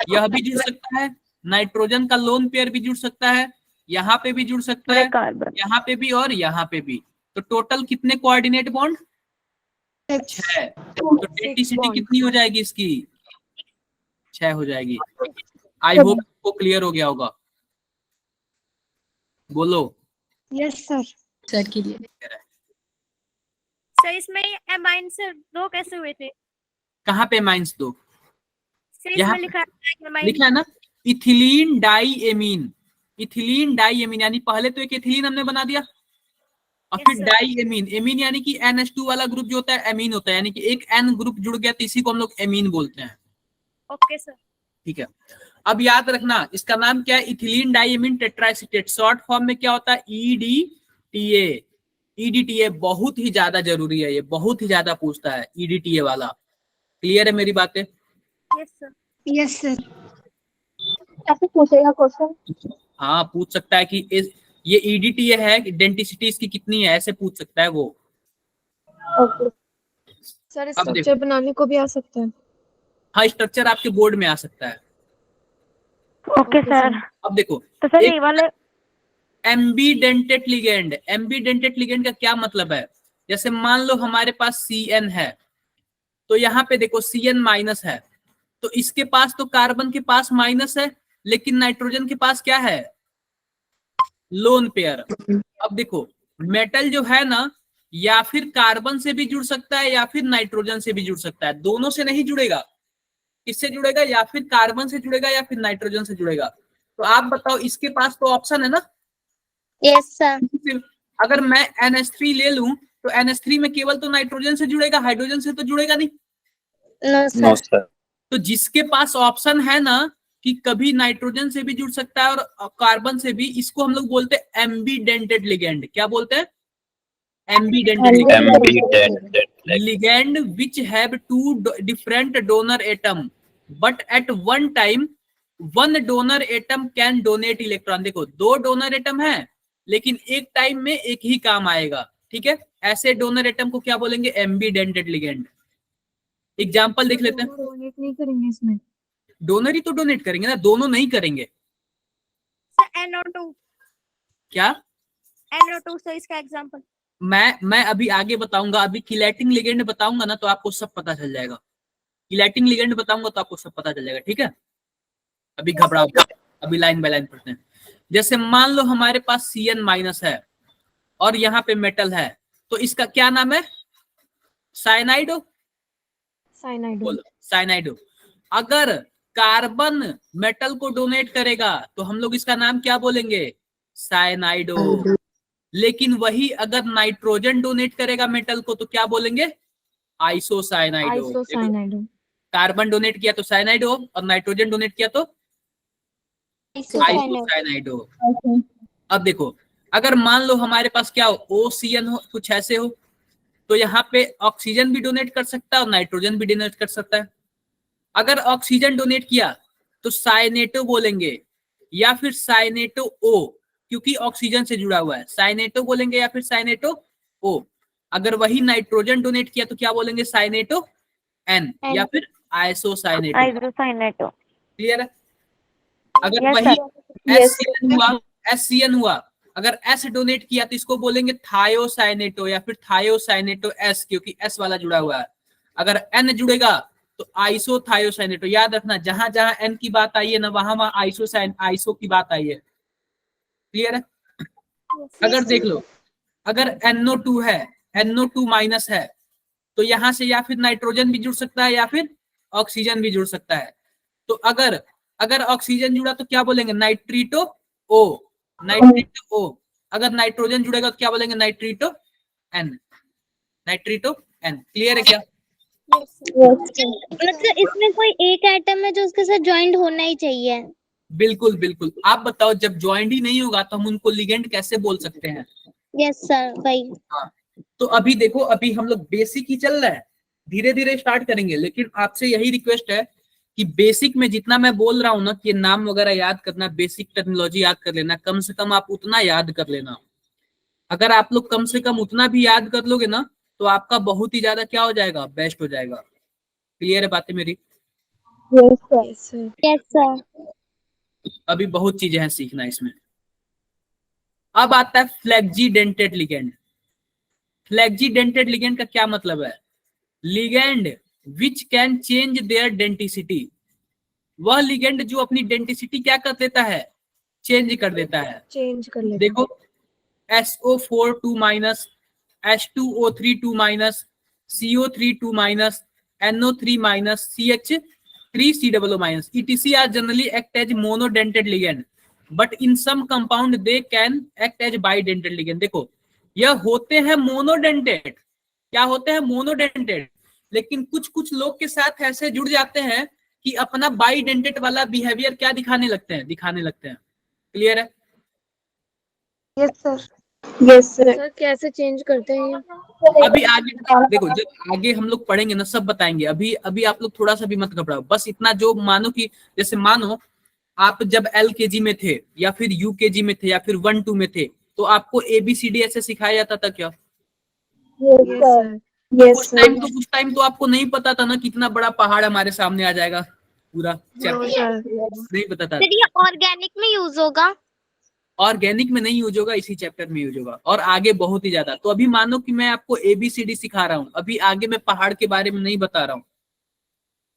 यह भी जुड़ सकता है, नाइट्रोजन का लोन पेयर भी जुड़ सकता है, यहाँ पे भी जुड़ सकता है, यहाँ पे भी और यहाँ पे भी। तो टोटल कितने कोऑर्डिनेट बॉन्ड? 6। तो डेंसिटी कितनी हो जाएगी इसकी? 6 हो जाएगी। आई होप आपको क्लियर हो गया होगा। बोलो। Yes sir. सर के लिए सर इसमें एमाइन से 2 कैसे हुए थे? कहाँ पे माइनस 2? सर यहाँ इसमें लिखा है एमाइन। लिखा है ना इथिलीन डाईएमीन। इथिलीन डाईएमीन यानी पहले तो एक इथिलीन हमने बना दिया और फिर डाईएमीन। एमीन यानी कि NH2 वाला ग्रुप जो होता है एमीन होता है, यानी कि एक N ग्रुप जुड़ गया तो इसी को हम लोग एमीन बोलते हैं। Okay sir. ठीक है, अब याद रखना इसका नाम क्या है? इथिलीन डाईएमीन टेट्राएसीटेट। शॉर्ट फॉर्म में क्या होता है? EDTA। EDTA बहुत ही ज्यादा जरूरी है, ये बहुत ही ज्यादा पूछता है EDTA वाला। क्लियर है मेरी बातें? Yes sir. Yes sir. ऐसे पूछेगा क्वेश्चन? हाँ पूछ सकता है कि ये EDTA है, डेंसिटी इसकी कितनी है, ऐसे पूछ सकता है वो। ओके सर अब स्ट्रक्चर बनाने को भी आ सकता है। हाँ स्ट्रक्चर आपके बोर्ड में आ सकता है। Okay sir. अब देखो तो सर ये वाले एम्बीडेंटेट लिगेंड। एम्बीडेंटेट लिगेंड का क्या मतलब है? जैसे मान लो हमारे पास CN है, तो यहाँ पे देखो CN माइनस है, तो इसके पास तो कार्बन के पास माइनस है, लेकिन नाइट्रोजन के पास क्या है? Lone pair. अब देखो मेटल जो है ना, या फिर कार्बन से भी जुड़ सकता है या फिर नाइट्रोजन से भी जुड़ सकता है, दोनों से नहीं जुड़ेगा। किससे जुड़ेगा? या फिर कार्बन से जुड़ेगा या फिर नाइट्रोजन से जुड़ेगा। तो आप बताओ इसके पास तो ऑप्शन है ना। Yes sir. अगर मैं NH3 ले लूं तो NH3 में केवल तो नाइट्रोजन से जुड़ेगा, हाइड्रोजन से तो जुड़ेगा नहीं। No sir. तो जिसके पास ऑप्शन है ना कि कभी नाइट्रोजन से भी जुड़ सकता है और कार्बन से भी, इसको हम लोग बोलते हैं एम्बीडेंटेड लिगेंड। क्या बोलते हैं? Ambidentate ligand which have two different donor atom but at one time one donor atom can donate electron. देखो, दो डोनर एटम है लेकिन एक टाइम में एक ही काम आएगा, ठीक है। ऐसे डोनर एटम को क्या बोलेंगे? एम्बीडेंटेड लिगेंड। एग्जाम्पल देख लेते हैं। डोनेट नहीं करेंगे इसमें? डोनर ही तो डोनेट करेंगे ना, दोनों नहीं करेंगे। NO2 क्या? NO2 सर इसका एग्जांपल। मैं अभी आगे बताऊंगा, अभी किलेटिंग लिगेंड बताऊंगा ना तो आपको सब पता चल जाएगा। किलेटिंग लिगेंड बताऊंगा तो आपको सब पता चल जाएगा, ठीक है। अभी घबराओ, अभी लाइन बाय लाइन पढ़ते हैं। जैसे मान लो हमारे पास CN- है और यहाँ पे मेटल है, तो इसका क्या नाम है? साइनाइडो। साइनाइड। बोलो, साइनाइडो। अगर कार्बन मेटल को डोनेट करेगा तो हम लोग इसका नाम क्या बोलेंगे? साइनाइडो। लेकिन वही अगर नाइट्रोजन डोनेट करेगा मेटल को तो क्या बोलेंगे? आइसोसाइनाइडो। आइसोसाइनाइड। कार्बन डोनेट किया तो साइनाइडो और नाइट्रोजन डोनेट किया तो आइसोसाइनाइडो। अब देखो, अगर मान लो हमारे पास क्या हो, OCN हो, कुछ ऐसे हो, तो यहाँ पे ऑक्सीजन भी डोनेट कर सकता है और नाइट्रोजन भी डोनेट कर सकता है। अगर ऑक्सीजन डोनेट किया तो साइनेटो बोलेंगे या फिर साइनेटो O, क्योंकि ऑक्सीजन से जुड़ा हुआ है। साइनेटो बोलेंगे या फिर साइनेटो O। अगर वही नाइट्रोजन डोनेट किया तो क्या बोलेंगे? साइनेटो N या फिर आइसोसाइनेटो। आइसोसाइनेटो। क्लियर है? अगर Yes, वही sir. SCN हुआ, अगर S डोनेट किया तो इसको बोलेंगे थायोसाइनेटो या फिर थायोसाइनेटो S, क्योंकि S वाला जुड़ा हुआ है। अगर N जुड़ेगा तो आइसोथायोसाइनेटो। याद रखना, जहां जहां N की बात आई है ना, वहां वहां आइसो की बात आई है। क्लियर है? अगर देख लो, अगर NO2 है, NO2- है, तो यहां से या फिर नाइट्रोजन भी जुड़ सकता है या फिर ऑक्सीजन भी जुड़ सकता है। तो अगर अगर ऑक्सीजन जुड़ा तो क्या बोलेंगे? नाइट्रीटो O। नाइट्रीटो O। अगर नाइट्रोजन जुड़ेगा तो क्या बोलेंगे? नाइट्रीटो N। नाइट्रीटो N। क्लियर है क्या? मतलब इसमें कोई एक एटम है जो उसके साथ ज्वाइंट होना ही चाहिए। बिल्कुल बिल्कुल। आप बताओ, जब ज्वाइंट ही नहीं होगा तो हम उनको लिगेंड कैसे बोल सकते हैं? यस सर, भाई। हाँ, तो अभी देखो, अभी हम लोग बेसिक ही चल रहा है, धीरे धीरे स्टार्ट करेंगे। लेकिन आपसे यही रिक्वेस्ट है कि बेसिक में जितना मैं बोल रहा हूँ ना कि नाम वगैरह याद करना, बेसिक टेक्नोलॉजी याद कर लेना, कम से कम आप उतना याद कर लेना। अगर आप लोग कम से कम उतना भी याद कर लोगे ना तो आपका बहुत ही ज्यादा क्या हो जाएगा? बेस्ट हो जाएगा। क्लियर है बातें मेरी? Yes, sir. Yes sir. अभी बहुत चीजें हैं सीखना इसमें। अब आता है फ्लेक्जीडेंटेड लिगेंड। फ्लेक्जीडेंटेड लिगेंड का क्या मतलब है? Ligand which can change their denticity. वह लिगेंड जो अपनी डेंटिसिटी क्या कर देता है? चेंज कर देता है। चेंज कर लेते देखो, SO4 2-, H2O3 2-, CO3 2-, NO3-, CH3 COO-. ETC are generally act as monodentate ligand, but in some compound they can act as bidentate ligand. देखो, यह होते हैं मोनोडेंटेट। क्या होते हैं? मोनोडेंटेट। लेकिन कुछ कुछ लोग के साथ ऐसे जुड़ जाते हैं कि अपना बाइडेंटेट वाला बिहेवियर क्या दिखाने लगते हैं। क्लियर है? Yes sir. यस सर, कैसे चेंज करते हैं ये? अभी आगे देखो, जब आगे हम लोग पढ़ेंगे ना सब बताएंगे। अभी अभी आप लोग थोड़ा सा भी मत घबराओ, बस इतना जो मानो कि जैसे मानो आप जब LKG में थे या फिर UKG में थे या फिर 1-2 में थे तो आपको ABCD ऐसे सिखाया जाता था क्या? Yes sir. Yes sir. कुछ टाइम तो आपको नहीं पता था ना कितना बड़ा पहाड़ हमारे सामने आ जाएगा पूरा चैप्टर, नहीं पता था। सर ये ऑर्गेनिक में यूज होगा? ऑर्गेनिक में नहीं यूज होगा, इसी चैप्टर में यूज होगा और आगे बहुत ही ज्यादा। तो अभी मानो कि मैं आपको ABCD सिखा रहा हूँ, अभी आगे मैं पहाड़ के बारे में नहीं बता रहा हूँ।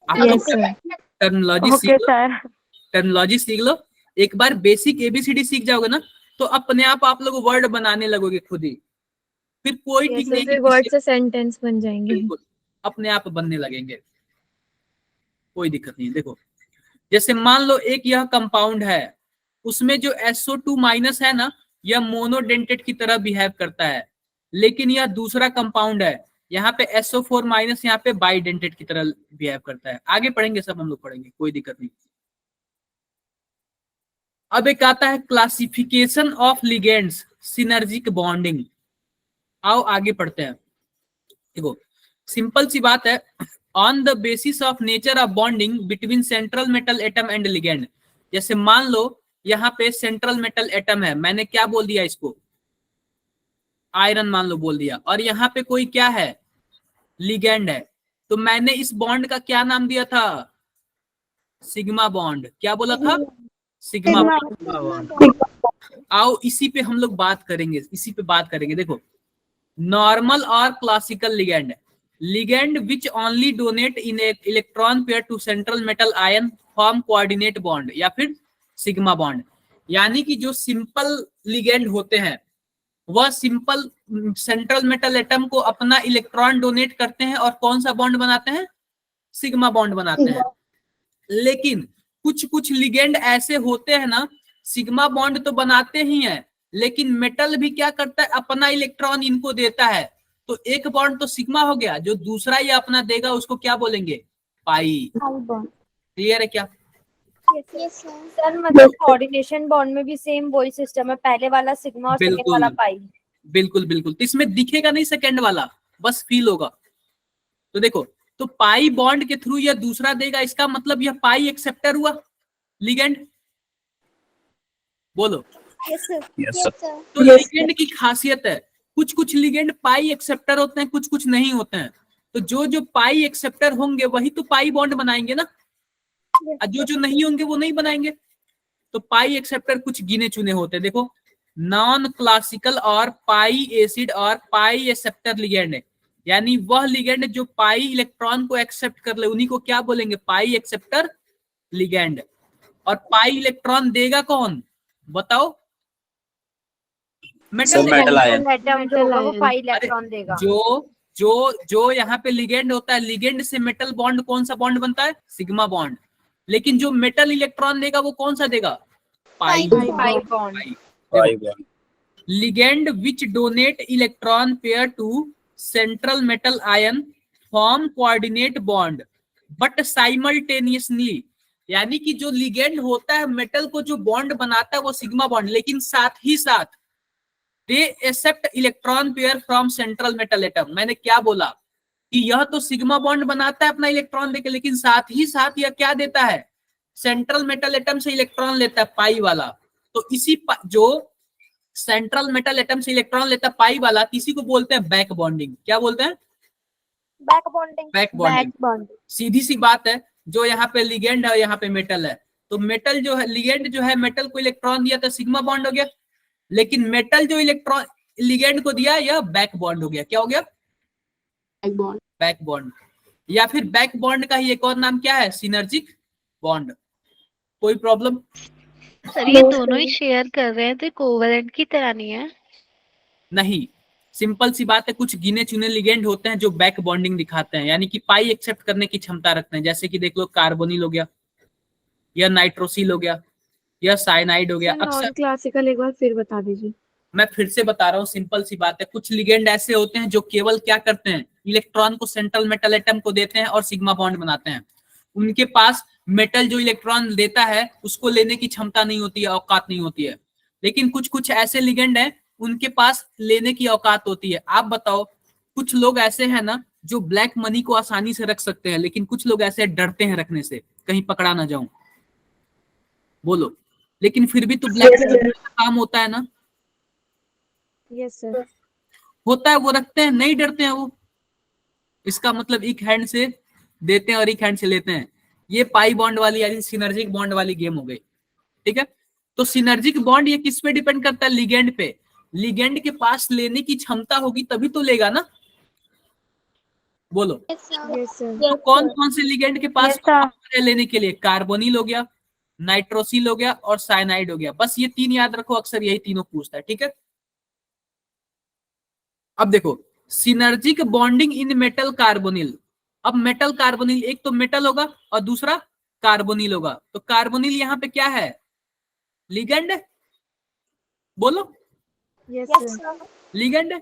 आप लोग टर्मिनोलॉजी सीख लो। एक बार बेसिक ABCD सीख जाओगे ना तो अपने आप लोग वर्ड बनाने लगोगे खुद ही। फिर कोई ठीक नहीं कि वर्ड से सेंटेंस बन जाएंगे। बिल्कुल अपने आप बनने लगेंगे, कोई दिक्कत नहीं। देखो, जैसे मान लो एक यह कंपाउंड है, उसमें जो SO2- है ना, यह मोनोडेंटेट की तरह बिहेव करता है। लेकिन यह दूसरा कंपाउंड है, यहाँ पे SO4 माइनस यहाँ पे बाइडेंटेट की तरह बिहेव करता है। आगे पढ़ेंगे, सब हम लोग पढ़ेंगे, कोई दिक्कत नहीं। अब एक आता है classification of ligands, synergic bonding. आओ आगे पढ़ते हैं। देखो सिंपल सी बात है, on the basis of nature of bonding between central metal atom and ligand. जैसे मान लो यहाँ पे सेंट्रल मेटल एटम है, मैंने क्या बोल दिया इसको, आयरन मान लो बोल दिया, और यहाँ पे कोई क्या है, लिगेंड है, तो मैंने इस बॉन्ड का क्या नाम दिया था, सिग्मा बॉन्ड। क्या बोला था, सिग्मा बॉन्ड। आओ इसी पे हम लोग बात करेंगे, इसी पे बात करेंगे। देखो नॉर्मल और classical ligand, ligand which only donate in electron pair to central metal ion form coordinate bond या फिर सिग्मा बॉन्ड। यानी कि जो सिंपल लिगेंड होते हैं वह सिंपल सेंट्रल मेटल एटम को अपना इलेक्ट्रॉन डोनेट करते हैं और कौन सा बॉन्ड बनाते हैं, सिग्मा बॉन्ड बनाते हैं। लेकिन कुछ कुछ लिगेंड ऐसे होते हैं ना, सिग्मा बॉन्ड तो बनाते ही हैं, लेकिन मेटल भी क्या करता है, अपना इलेक्ट्रॉन इनको देता है। तो एक बॉन्ड तो सिग्मा हो गया, जो दूसरा ये अपना देगा उसको क्या बोलेंगे, पाई। क्लियर है क्या? सर मतलब कोऑर्डिनेशन बॉन्ड में भी सेम वही सिस्टम है, पहले वाला सिग्मा और सेकंड वाला पाई। बिल्कुल बिल्कुल। तो इसमें दिखेगा नहीं सेकंड वाला, बस फील होगा। तो देखो, तो पाई बॉन्ड के थ्रू यह दूसरा देगा, इसका मतलब यह पाई एक्सेप्टर हुआ लिगेंड। बोलो यस सर। तो लिगेंड की खासियत है, कुछ कुछ लिगेंड पाई एक्सेप्टर होते हैं, कुछ कुछ नहीं होते हैं। तो जो जो पाई एक्सेप्टर होंगे वही तो पाई बॉन्ड बनाएंगे ना, और जो जो नहीं होंगे वो नहीं बनाएंगे। तो पाई एक्सेप्टर कुछ गिने चुने होते हैं। देखो नॉन क्लासिकल और पाई एसिड और पाई एक्सेप्टर लिगेंड है, यानी वह लिगेंड जो पाई इलेक्ट्रॉन को एक्सेप्ट कर ले उन्हीं को क्या बोलेंगे, पाई एक्सेप्टर लिगेंड। और पाई इलेक्ट्रॉन देगा कौन, बताओ, मेटल आयन। एटम जो होगा वो पाई इलेक्ट्रॉन देगा। जो जो जो यहाँ पे लिगेंड होता है, लिगेंड से मेटल बॉन्ड कौन सा बॉन्ड बनता है, सिग्मा बॉन्ड। लेकिन जो मेटल इलेक्ट्रॉन देगा वो कौन सा देगा, pi bond. Ligand which donate electron pair to central metal ion form coordinate bond but simultaneously. यानी कि जो लिगेंड होता है मेटल को जो बॉन्ड बनाता है वो सिग्मा बॉन्ड, लेकिन साथ ही साथ they accept electron pair from central metal atom. मैंने क्या बोला कि यह तो सिग्मा बॉन्ड बनाता है अपना इलेक्ट्रॉन देके, लेकिन साथ ही साथ यह क्या देता है, सेंट्रल मेटल एटम से इलेक्ट्रॉन लेता है, पाई वाला। तो इसी जो सेंट्रल मेटल एटम से इलेक्ट्रॉन लेता है पाई वाला, इसी को बोलते हैं बैक बॉन्डिंग। क्या बोलते हैं, बैक बॉन्डिंग। Back bonding. सीधी सी बात है, जो यहाँ पे लिगेंड है यहाँ पे मेटल है, तो मेटल जो है, लिगेंड जो है मेटल को इलेक्ट्रॉन दिया तो सिग्मा बॉन्ड हो गया, लेकिन मेटल जो इलेक्ट्रॉन लिगेंड को दिया यह बैक बॉन्ड हो गया। क्या हो गया, बैक बॉन्ड। या फिर बैक बॉन्ड का ही एक और नाम क्या है, सिनर्जिक बॉन्ड। कोई प्रॉब्लम? सर ये दोनों ही शेयर कर रहे हैं तो कोवेलेंट की तरह नहीं है? नहीं, सिंपल सी बात है, कुछ गिने चुने लिगेंड होते हैं जो बैक बॉन्डिंग दिखाते हैं, यानी कि पाई एक्सेप्ट करने की क्षमता रखते हैं। जैसे कि देख लो कार्बोनिल हो गया, या नाइट्रोसिल हो गया, या साइनाइड हो गया। नॉन क्लासिकल एक बार फिर बता दीजिए। मैं फिर से बता रहा हूँ, सिंपल सी बात है, कुछ लिगेंड ऐसे होते हैं जो केवल क्या करते हैं, इलेक्ट्रॉन को सेंट्रल मेटल एटम को देते हैं और सिग्मा बॉन्ड बनाते हैं। उनके पास मेटल जो इलेक्ट्रॉन देता है उसको लेने की क्षमता नहीं होती है, औकात नहीं होती है। लेकिन कुछ कुछ ऐसे लिगेंड हैं उनके पास लेने की औकात होती है। आप बताओ, कुछ लोग ऐसे हैं ना जो ब्लैक मनी को आसानी से रख सकते हैं, लेकिन कुछ लोग ऐसे डरते हैं रखने से, कहीं पकड़ा ना जाऊं। बोलो, लेकिन फिर भी तो ब्लैक मनी का काम होता है ना। Yes sir. होता है, वो रखते हैं, नहीं डरते हैं वो। इसका मतलब एक हैंड से देते हैं और एक हैंड से लेते हैं। ये पाई बॉन्ड वाली यानी सिनर्जिक बॉन्ड वाली गेम हो गई। ठीक है, तो सिनर्जिक बॉन्ड ये किस पे डिपेंड करता है, लिगेंड पे। लिगेंड के पास लेने की क्षमता होगी तभी तो लेगा ना। बोलो, तो कौन कौन से लिगेंड के पास है लेने के लिए, कार्बोनिल हो गया, नाइट्रोसिल हो गया और साइनाइड हो गया। बस ये तीन याद रखो, अक्सर यही तीनों पूछता है। ठीक है, अब देखो synergic bonding in metal carbonyl. अब मेटल कार्बोनिल, एक तो मेटल होगा और दूसरा कार्बोनिल होगा। तो कार्बोनिल यहाँ पे क्या है, लिगेंड। बोलो, यस सर। लिगेंड।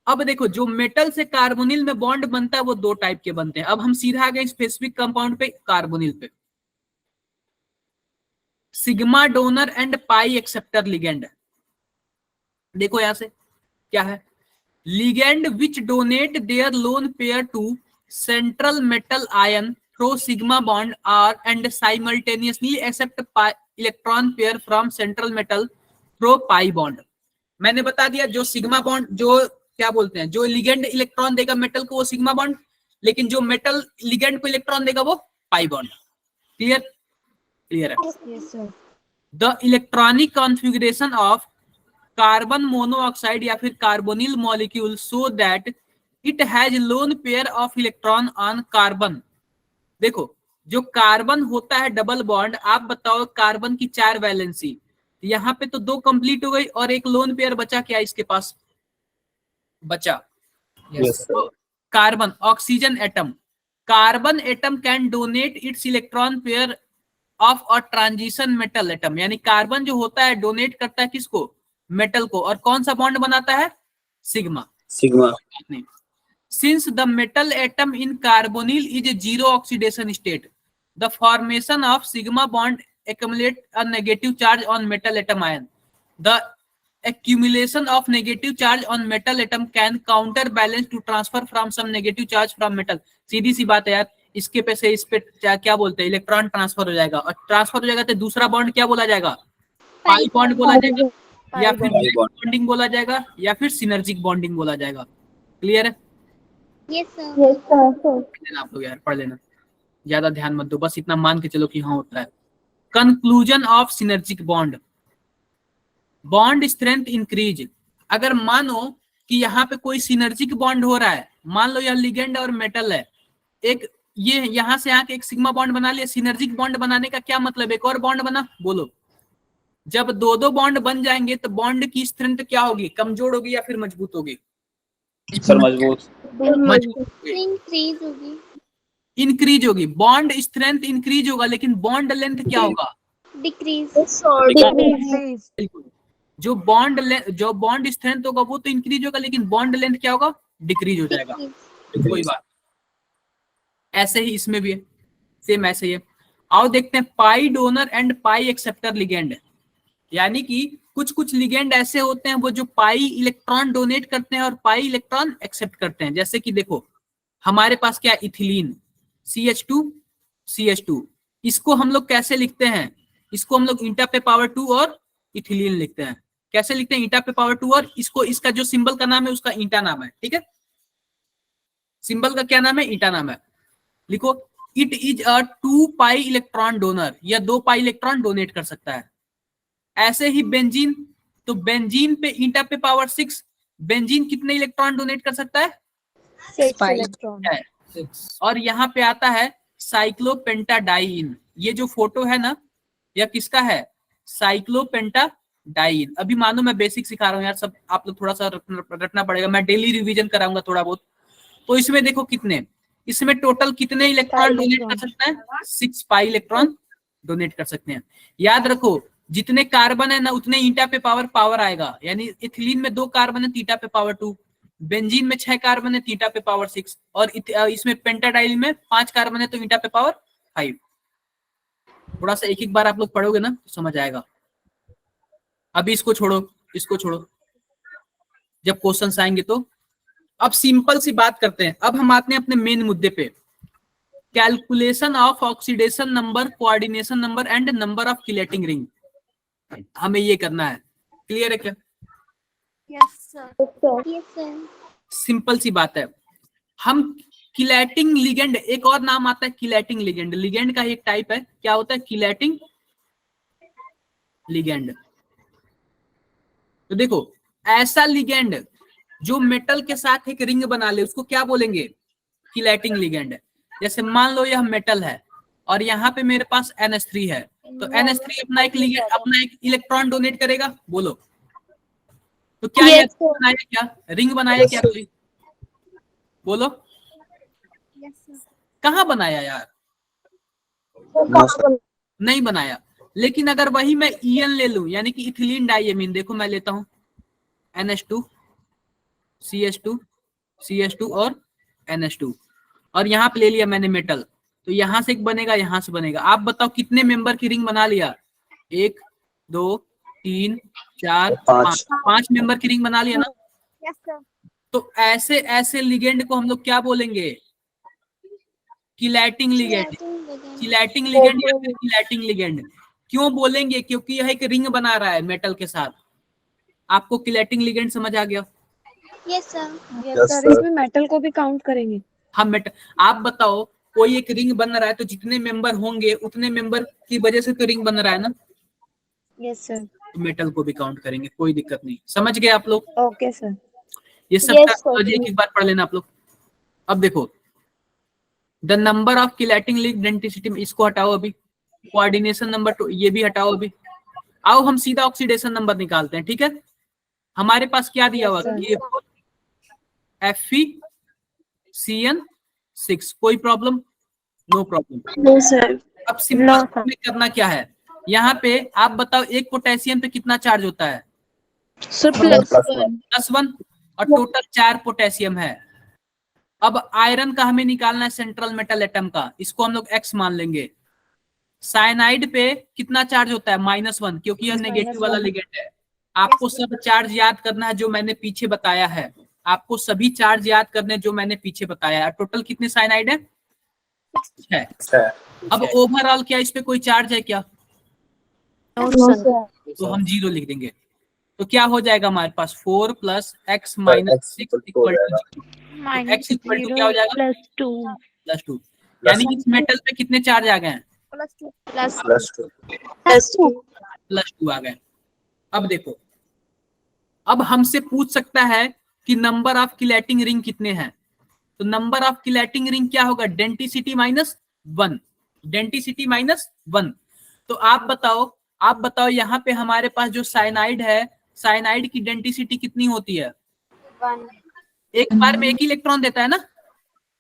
अब देखो जो मेटल से कार्बोनिल में बॉन्ड बनता है वो दो टाइप के बनते हैं। अब हम सीधा आ गए स्पेसिफिक कंपाउंड पे, कार्बोनिल पे। Sigma donor and pi acceptor ligand. देखो यहां से क्या है, ligand which donate their lone pair to central metal ion through sigma bond or and simultaneously accept electron pair from central metal through pi bond. मैंने बता दिया जो सिग्मा बॉन्ड, जो क्या बोलते हैं, जो लिगेंड इलेक्ट्रॉन देगा मेटल को वो सिग्मा बॉन्ड, लेकिन जो मेटल लिगेंड को इलेक्ट्रॉन देगा वो पाई बॉन्ड। क्लियर? क्लियर है? Yes sir. The electronic configuration of carbon monoxide या फिर carbonyl molecule so that it has lone pair of electron on carbon. देखो जो कार्बन होता है डबल बॉन्ड, आप बताओ कार्बन की 4 वैलेंसी, यहाँ पे तो 2 कंप्लीट हो गई और एक लोन पेयर बचा, क्या इसके पास बचा? Yes, sir. Carbon oxygen atom, carbon atom can donate it's electron pair of a transition metal atom, यानी कार्बन जो होता है डोनेट करता है किसको? मेटल को, और कौन सा बॉन्ड बनाता है? Sigma. Sigma. Since the metal atom in carbonyl is a zero oxidation state, the formation of sigma bond accumulate a negative charge on metal atom ion. The accumulation of negative charge on metal atom can counterbalance to transfer from some negative charge from metal. सीधी सी बात है यार, इसके पे से इस पे क्या बोलते हैं, इलेक्ट्रॉन ट्रांसफर हो जाएगा, और ट्रांसफर हो जाएगा तो दूसरा बॉन्ड क्या बोला जाएगा? पाई बॉन्ड बोला जाएगा, या फिर बॉन्डिंग बोला जाएगा, या फिर सिनर्जिक बॉन्डिंग बोला जाएगा। क्लियर है? Yes sir. आप लोग यार पढ़ लेना, ज्यादा ध्यान मत दो, बस इतना मान के चलो कि हाँ होता है। Conclusion of synergic bond, bond strength increase. अगर मानो कि यहाँ पे कोई सिनर्जिक बॉन्ड हो रहा है, मान लो यह लिगेंड और मेटल है, एक ये यहाँ से आके एक सिग्मा बॉन्ड बना लिया। सिनर्जिक बॉन्ड बनाने का क्या मतलब? एक और बॉन्ड बना, बोलो। जब 2 बॉन्ड बन जाएंगे तो बॉन्ड की स्ट्रेंथ क्या होगी? कमजोर होगी या फिर मजबूत होगी? सर मजबूत। इंक्रीज होगी। इंक्रीज होगी, बॉन्ड स्ट्रेंथ इंक्रीज होगा, लेकिन बॉन्ड लेंथ क्या होगा? डिक्रीज। बिल्कुल, जो बॉन्ड स्ट्रेंथ होगा वो तो इंक्रीज होगा, लेकिन बॉन्ड लेंथ क्या होगा? डिक्रीज हो जाएगा। कोई बात, ऐसे ही इसमें भी है, सेम ऐसे ही है। आओ देखते हैं pi donor and pi acceptor ligand. यानी कि कुछ कुछ लिगेंड ऐसे होते हैं वो जो पाई इलेक्ट्रॉन डोनेट करते हैं और पाई इलेक्ट्रॉन एक्सेप्ट करते हैं। जैसे कि देखो हमारे पास क्या, इथिलीन, CH2, इसको हम लोग कैसे लिखते हैं? इसको हम लोग ईटा पे पावर 2 और इथिलीन लिखते हैं। कैसे लिखते हैं? ईटा पे पावर 2, और इसको, इसका जो सिंबल का नाम है उसका ईटा नाम है। ठीक है, सिंबल का क्या नाम है? ईटा नाम है। लिखो it is a 2 pi electron donor, या 2 पाई इलेक्ट्रॉन डोनेट कर सकता है। ऐसे ही बेंजीन, तो बेंजीन पे ईटा पे पावर 6, बेंजीन कितने इलेक्ट्रॉन डोनेट कर सकता है? 6 इलेक्ट्रॉन। और यहाँ पे आता है साइक्लोपेंटाडाइन। ये जो फोटो है ना, यह किसका है? साइक्लोपेंटाडाइन। अभी मानो मैं बेसिक सिखा रहा हूँ यार, सब आप लोग थोड़ा सा रटना पड़ेगा, मैं डेली रिवीजन कराऊंगा थोड़ा बहुत। तो इसमें देखो कितने, इसमें टोटल कितने इलेक्ट्रॉन डोनेट कर सकते हैं? 6 पाई इलेक्ट्रॉन डोनेट कर सकते हैं। याद रखो जितने कार्बन है ना उतने ईटा पे पावर आएगा। यानी इथिलीन में 2 कार्बन है, ईटा पे पावर 2, बेंजीन में 6 कार्बन है, ईटा पे पावर 6, और इसमें पेंटाडाइल में 5 कार्बन है तो ईटा पे पावर 5। थोड़ा सा एक एक बार आप लोग पढ़ोगे ना तो समझ आएगा। अभी इसको छोड़ो, इसको छोड़ो, जब क्वेश्चंस आएंगे तो। अब सिंपल सी बात करते हैं, अब हम आते हैं अपने मेन मुद्दे पे। Calculation of oxidation number, coordination number and number of chelating ring, हमें ये करना है। क्लियर है क्या? Yes sir. सिंपल सी बात है। हम किलेटिंग लिगेंड, एक और नाम आता है किलेटिंग लिगेंड, लिगेंड का एक टाइप है। क्या होता है? Chelating ligand. तो देखो ऐसा लिगेंड जो मेटल के साथ एक रिंग बना ले उसको क्या बोलेंगे? Chelating ligand. जैसे मान लो यह मेटल है और यहाँ पे मेरे पास NH3 है, तो NH3 अपना एक इलेक्ट्रॉन डोनेट करेगा। बोलो तो क्या ये बनाया, क्या रिंग बनाया क्या कोई? बोलो कहाँ बनाया यार? नहीं बनाया। लेकिन अगर वही मैं EN ले लूं, यानी कि इथिलीन डाइएमीन, देखो मैं लेता हूं NH2, CH2 CH2 और NH2, और यहाँ पे ले लिया मैंने मेटल, तो यहाँ से एक बनेगा, यहाँ से बनेगा। आप बताओ कितने मेंबर की रिंग बना लिया? 1 2 3 4 5, 5 मेंबर की रिंग बना लिया ना। Yes sir. तो ऐसे ऐसे लिगेंड को हम लोग क्या बोलेंगे? किलैटिंग लिगेंड। किलैटिंग लिगेंड या फिर किलैटिंग लिगेंड। क्यों बोलेंगे? क्योंकि यह एक रिंग बना रहा है मेटल के साथ। आपको किलैटिंग लिगेंड समझ आ गया? Yes sir. Yes, sir. इसमें मेटल को भी काउंट करेंगे? हाँ मेटल। आप बताओ कोई एक रिंग बन रहा है तो जितने मेंबर होंगे उतने मेंबर की वजह से तो रिंग बन रहा है ना। Yes sir. तो मेटल को भी काउंट करेंगे, कोई दिक्कत नहीं। समझ गए आप लोग? Okay sir. ये सब टर्मिनोलॉजी एक बार पढ़ लेना आप लोग। अब देखो, the number of chelating link density, इसको हटाओ अभी। कोऑर्डिनेशन नंबर 2 ये भी हटाओ अभी। आओ हम सीधा ऑक्सीडेशन नंबर निकालते हैं, ठीक है। हमारे पास क्या दिया हुआ? ये FeCN6, कोई problem? No problem. No sir. अब सिंपल में करना क्या है, यहाँ पे आप बताओ एक पोटेशियम पे कितना चार्ज होता है? सर +1, और टोटल 4 पोटेशियम है। अब आयरन का हमें निकालना है, सेंट्रल मेटल एटम का, इसको हम लोग X मान लेंगे। साइनाइड पे कितना चार्ज होता है? -1, क्योंकि यह नेगेटिव वाला लिगेंड है। आपको सब चार्ज याद करना है जो मैंने पीछे बताया है। आपको सभी चार्ज याद करने जो मैंने पीछे बताया है। टोटल कितने साइनाइड है? 6। अब ओवरऑल क्या इस पे कोई चार्ज है क्या? तो हम 0 लिख देंगे। तो क्या हो जाएगा हमारे पास? 4 + x - 6 = 0। x = क्या हो जाएगा? +2। यानी कि इस मेटल पे कितने चार्ज आ गए हैं? +2 आ गए। अब देखो, अब हमसे पूछ सकता है कि नंबर ऑफ किलैटिंग रिंग कितने हैं। तो नंबर ऑफ किलैटिंग रिंग क्या होगा? डेंसिटी -1। डेंसिटी -1। तो आप बताओ यहाँ पे हमारे पास जो साइनाइड है, साइनाइड की डेंसिटी कितनी होती है? 1। एक बार में एक ही इलेक्ट्रॉन देता है ना।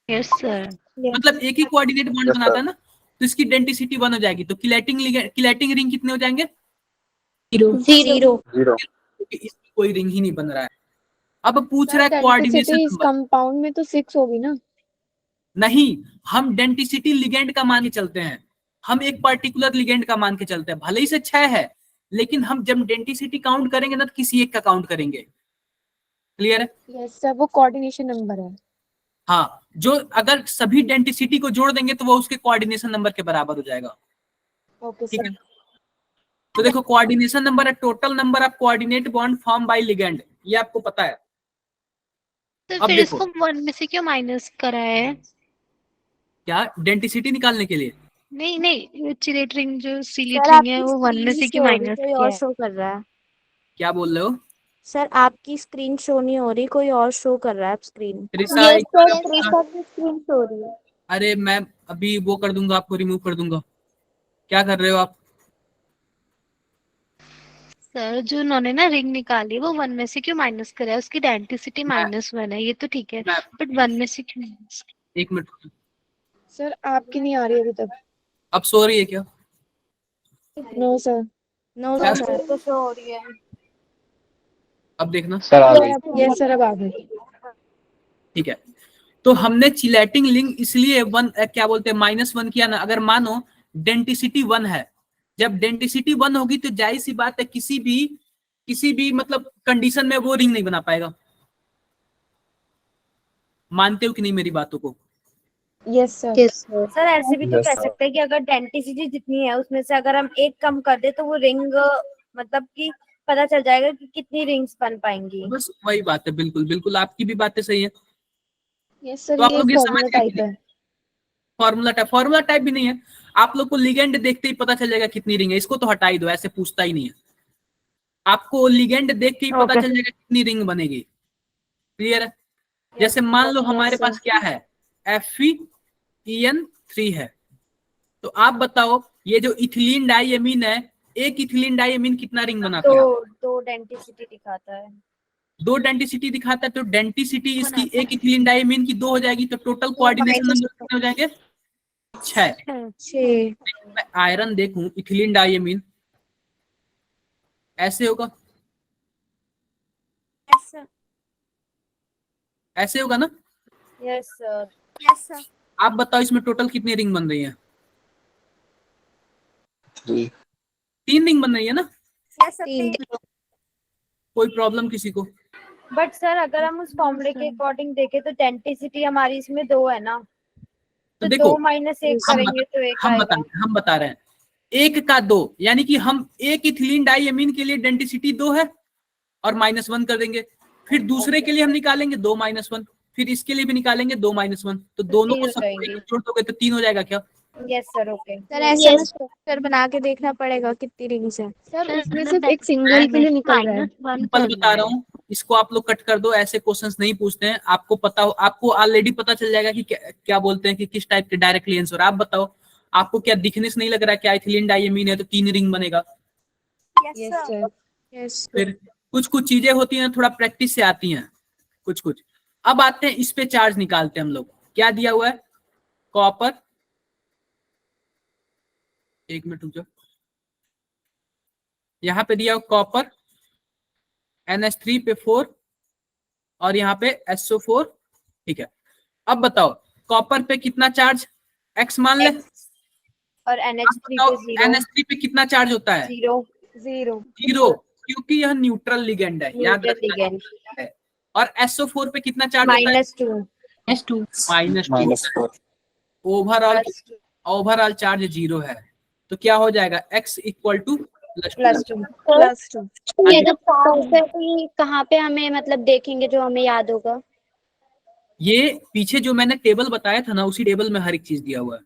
Yes sir. मतलब एक ही कोऑर्डिनेट बॉन्ड बनाता है ना, तो इसकी डेंसिटी 1 हो जाएगी। तो किलैटिंग रिंग कितने हो जाएंगे? 0। इसमें कोई रिंग ही नहीं बन रहा है। अब पूछ रहा है कोऑर्डिनेशन इस नंबर। कंपाउंड में तो 6 होगी ना? नहीं, हम डेंसिटी लिगेंड का मान के चलते हैं। हम एक पर्टिकुलर लिगेंड का मान के चलते हैं। भले ही से 6 है, लेकिन हम जब डेंसिटी काउंट करेंगे ना तो किसी एक का काउंट करेंगे। क्लियर है? यस सर, वो कोऑर्डिनेशन नंबर है। हाँ, जो अगर सभी डेंसिटी को जोड़ देंगे तो वो उसके कोऑर्डिनेशन नंबर के बराबर हो जाएगा। ओके ठीक है। सर। तो देखो, कोऑर्डिनेशन नंबर है total number of coordinate bond form by ligand. ये आपको पता है। तो अब फिर देखो, इसको 1 में से क्यों माइनस करा है? क्या डेंसिटी निकालने के लिए? नहीं, चिलेट रिंग जो सीलेट सर रिंग है आपकी वो 1 में से स्क्रीन क्यों शो हो रही, माइनस कोई किया और है? शो कर रहा है। क्या बोल रहे हो? सर आपकी स्क्रीन शो नहीं हो रही, कोई और शो कर रहा है screen. Trisha, yes sir, Trisha की स्क्रीन शो हो रही है। अरे मैं अभी वो कर दूंगा, आपको रिमूव कर दूंगा। क्या कर रहे हो आप? सर जो उन्होंने ना रिंग निकाली है वो 1 में से क्यों माइनस करा है? उसकी डेंसिटी -1 है, ये तो ठीक है, बट 1 में से क्यों minus? एक मिनट। सर आपकी नहीं आ रही अभी तक। अब सो रही है क्या? No sir. नो क्या? सर। तो शो हो रही है। अब देखना। सर आ गई। यस सर, अब आ गई। ठीक है। तो हमने चिलेटिंग लिंक इसलिए क्या बोलते हैं -1 किया ना। अगर मानो डेंसिटी 1 है, जब डेंसिटी 1 होगी तो जाहिर सी बात है किसी भी मतलब कंडीशन में वो रिंग नहीं बना पाएगा। मानते हो कि नहीं मेरी बातों को? Yes sir. सर ऐसे भी तो Yes, कह sir. सकते हैं कि अगर डेंसिटी जितनी है उसमें से अगर हम एक कम कर दे तो वो रिंग मतलब कि पता चल जाएगा कि कितनी रिंग्स बन पाएंगी। बस वही बात है। बिल्कुल बिल्कुल आपकी भी बातें सही है। यस सर, तो आप ये लोग ये समझ फॉर्मूला गए कि टाइप है। फॉर्मूला टाइप भी नहीं है। आप लोग को लिगेंड देखते ही पता चल जाएगा कितनी रिंग है। इसको तो हटा ही दो, ऐसे पूछता ही नहीं है। आपको लिगेंड देख के ही पता चल जाएगा कितनी रिंग बनेगी। क्लियर है? जैसे मान लो हमारे पास क्या है, FeCN3 है। तो आप बताओ ये जो इथिलीन डाइएमीन है, एक इथिलीन डाइएमीन कितना रिंग बनाता है? दो डेंसिटी दिखाता है। 2 डेंसिटी दिखाता है। तो डेंसिटी इसकी एक इथिलीन डाइएमीन की 2 हो जाएगी। तो टोटल कोऑर्डिनेशन नंबर कितने हो जाएंगे? 6। 6। मैं आयरन देखूं, इथिलीन डाइएमीन ऐसे होगा। ऐसे होगा ना? Yes sir. Yes sir. आप बताओ इसमें टोटल कितनी रिंग बन रही है? 3। 3 रिंग बन रही है ना? Yes sir. कोई प्रॉब्लम किसी को? बट सर अगर हम उस फॉर्मूले के अकॉर्डिंग देखें तो डेंसिटी हमारी इसमें 2 है ना, तो तो देखो 2 माइनस 1 करेंगे तो 1 आएगा। हम बता रहे हैं 1 का 2, यानी कि हम एक इथिलीन डाइअमीन के लिए डेंसिटी 2 है और -1 कर देंगे। फिर दूसरे के लिए हम निकालेंगे 2 -1, फिर इसके लिए भी निकालेंगे 2 -1, तो दोनों को तीन हो जाएंगे। जोड़ दोगे तो 3 हो जाएगा क्या? Yes sir. ओके सर ऐसे में स्ट्रक्चर बना के देखना पड़ेगा कितनी रिंग्स है। सर उसमें सिर्फ एक सिंगल के लिए निकल रहा है। सिंपल बता रहा हूँ, इसको आप लोग कट कर दो, ऐसे क्वेश्चंस नहीं पूछते हैं। आपको पता हो, आपको ऑलरेडी पता चल जाएगा कि क्या बोलते हैं कि किस टाइप के डायरेक्टली आंसर। आप बताओ, आपको क्या दिखने से नहीं लग रहा है क्या इथिलीन डाइअमीन है तो 3 रिंग बनेगा? Yes sir. यस। फिर कुछ कुछ चीजें होती हैं थोड़ा प्रैक्टिस से आती हैं कुछ कुछ। अब आते हैं इस पे चार्ज निकालते हैं हम लोग। क्या दिया हुआ है? कॉपर, एक मिनट रुक जाओ, यहाँ पे दिया हुआ कॉपर NH3 पे 4 और यहाँ पे SO4, ठीक है। अब बताओ कॉपर पे कितना चार्ज? X मान ले। और NH3 पे 0। NH3 पे कितना चार्ज होता है? 0 0, क्योंकि यह न्यूट्रल लिगेंड है, याद न्यूट्रल रखना लिगेंड। है। और SO4 पे कितना चार्ज होता है? -2 -2। ओवरऑल चार्ज 0 है, तो क्या हो जाएगा? X = +2। ये जो प्रोसेस है कहाँ पे हमें मतलब देखेंगे जो हमें याद होगा? ये पीछे जो मैंने टेबल बताया था ना, उसी टेबल में हर एक चीज दिया हुआ है।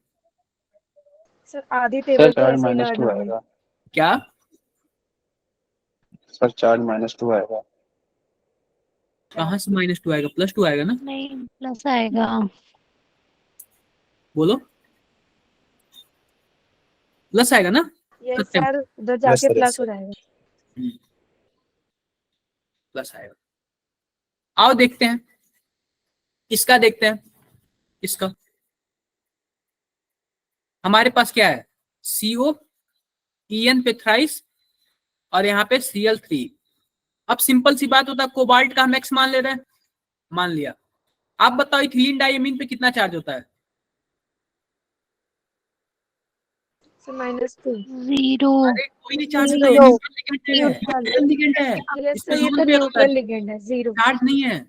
सर आधी टेबल सर चार्ज -2 आएगा। क्या? सर चार्ज -2 आएगा। कहाँ से -2 आएगा? +2 आएगा ना? नहीं, प्लस आएगा। बोलो, प्लस आएगा ना? यस सत्यम, सर, उधर जाके Yes, प्लस sir. हो जाएगा। प्लस आएगा। आओ देखते हैं इसका, देखते हैं इसका। हमारे पास क्या है? CO, EN पे थ्राइस और यहाँ पे Cl3। अब सिंपल सी बात होता है, कोबाल्ट का हम X मान ले रहे हैं, मान लिया। आप बताओ इथिलीन डाइअमीन पे कितना चार्ज होता है? सर -2। 0। अरे कोई नहीं चार्ज होता, Zero. न्यूट्रल लिगेंड है। यस इसमें सर, ये लोन तो पेयर होता है, न्यूट्रल लिगेंड है। 0 चार्ज नहीं है,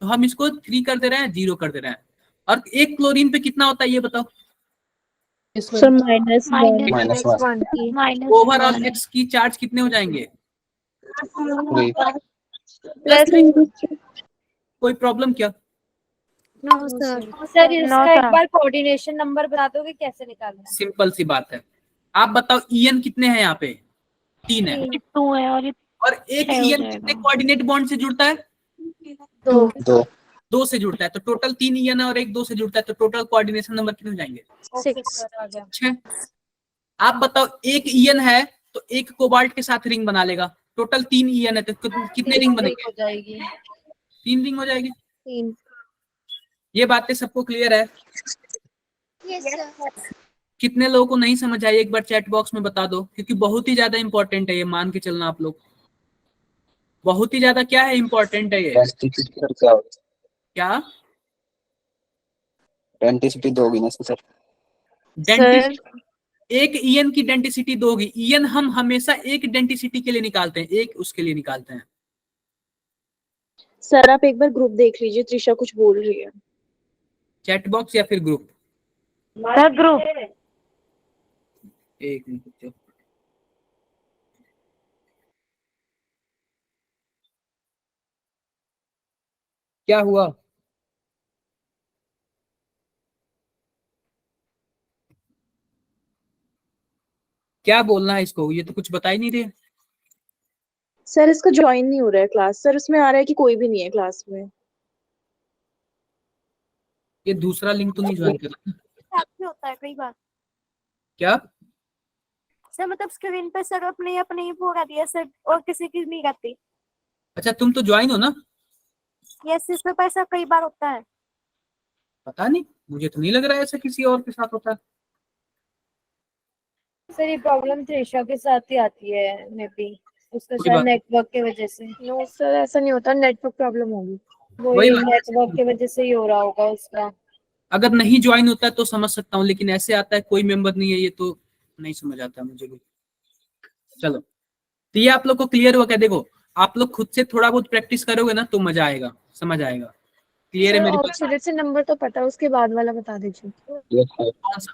तो हम इसको 3 कर दे रहे हैं, 0 कर दे रहे हैं। और एक क्लोरीन पे कितना होता है ये बताओ? सर -1 -1 ओवरऑल X की चार्ज कितने हो जाएंगे? 3। प्लस। कोई प्रॉब्लम क्या? No sir. सर इसका एक बार कोऑर्डिनेशन नंबर बता दोगे कैसे निकालना है? सिंपल सी बात है। आप बताओ EN कितने हैं यहाँ पे? 3 है। 2 है और और एक छह हो EN जाएगा। कितने कोऑर्डिनेट बॉन्ड से जुड़ता है? 2 2 से जुड़ता है, तो टोटल 3 EN है और एक 2 से जुड़ता है, तो टोटल कोऑर्डिनेशन नंबर कितने हो जाएंगे? 6। 6। आप बताओ एक EN है तो एक कोबाल्ट के साथ रिंग बना लेगा, टोटल 3 EN है तो कितने रिंग बनेंगे? हो जाएगी 3 रिंग हो जाएगी। 3। ये बातें सबको क्लियर है? Yes sir. कितने लोगों को नहीं समझ आई एक बार चैट बॉक्स में बता दो, क्योंकि बहुत ही ज्यादा इंपॉर्टेंट है ये, मान के चलना आप लोग। बहुत ही ज्यादा क्या है, इंपॉर्टेंट है ये। क्या? डेंसिटी दोगी ना सर? डेंसिटी, एक EN की डेंसिटी दोगी। EN हम हमेशा एक डेंसिटी के लिए निकालते हैं, एक उसके लिए निकालते हैं। सर आप एक बार ग्रुप देख लीजिए, त्रिशा कुछ बोल रही है। चैट बॉक्स या फिर ग्रुप? Sir group. एक मिनट, क्या हुआ? क्या बोलना है इसको? ये तो कुछ बता ही नहीं रहे। सर इसका ज्वाइन नहीं हो रहा है क्लास। सर उसमें आ रहा है कि कोई भी नहीं है क्लास में। ये दूसरा लिंक तो नहीं ज्वाइन कर रहा? होता है कई बार। क्या? सर मतलब स्क्रीन पे सर अपने वो कर दिया सर, और किसी की नहीं करती। अच्छा तुम तो ज्वाइन हो ना? यस, इसमें पर ऐसा कई बार होता है। पता नहीं, मुझे तो नहीं लग रहा है ऐसा किसी और के साथ होता है। सर ये प्रॉब्लम त्रिशा के साथ ही आती है, मे बी उसका कोई शायद बात नेटवर्क की वजह से। नो सर, ऐसा नहीं होता, नेटवर्क प्रॉब्लम होगी। वही नेटवर्क की वजह से ही हो रहा होगा उसका। अगर नहीं ज्वाइन होता है तो समझ सकता हूँ, लेकिन ऐसे आता है कोई मेंबर नहीं है, ये तो नहीं समझ आता मुझे भी। चलो, तो ये आप लोग को क्लियर हुआ क्या? देखो, आप लोग खुद से थोड़ा बहुत प्रैक्टिस करोगे ना तो मजा आएगा, समझ आएगा। क्लियर है मेरी बात? ऑक्सीडेट से नंबर तो पता है, उसके बाद वाला बता दीजिए। Yes sir. कौन सा?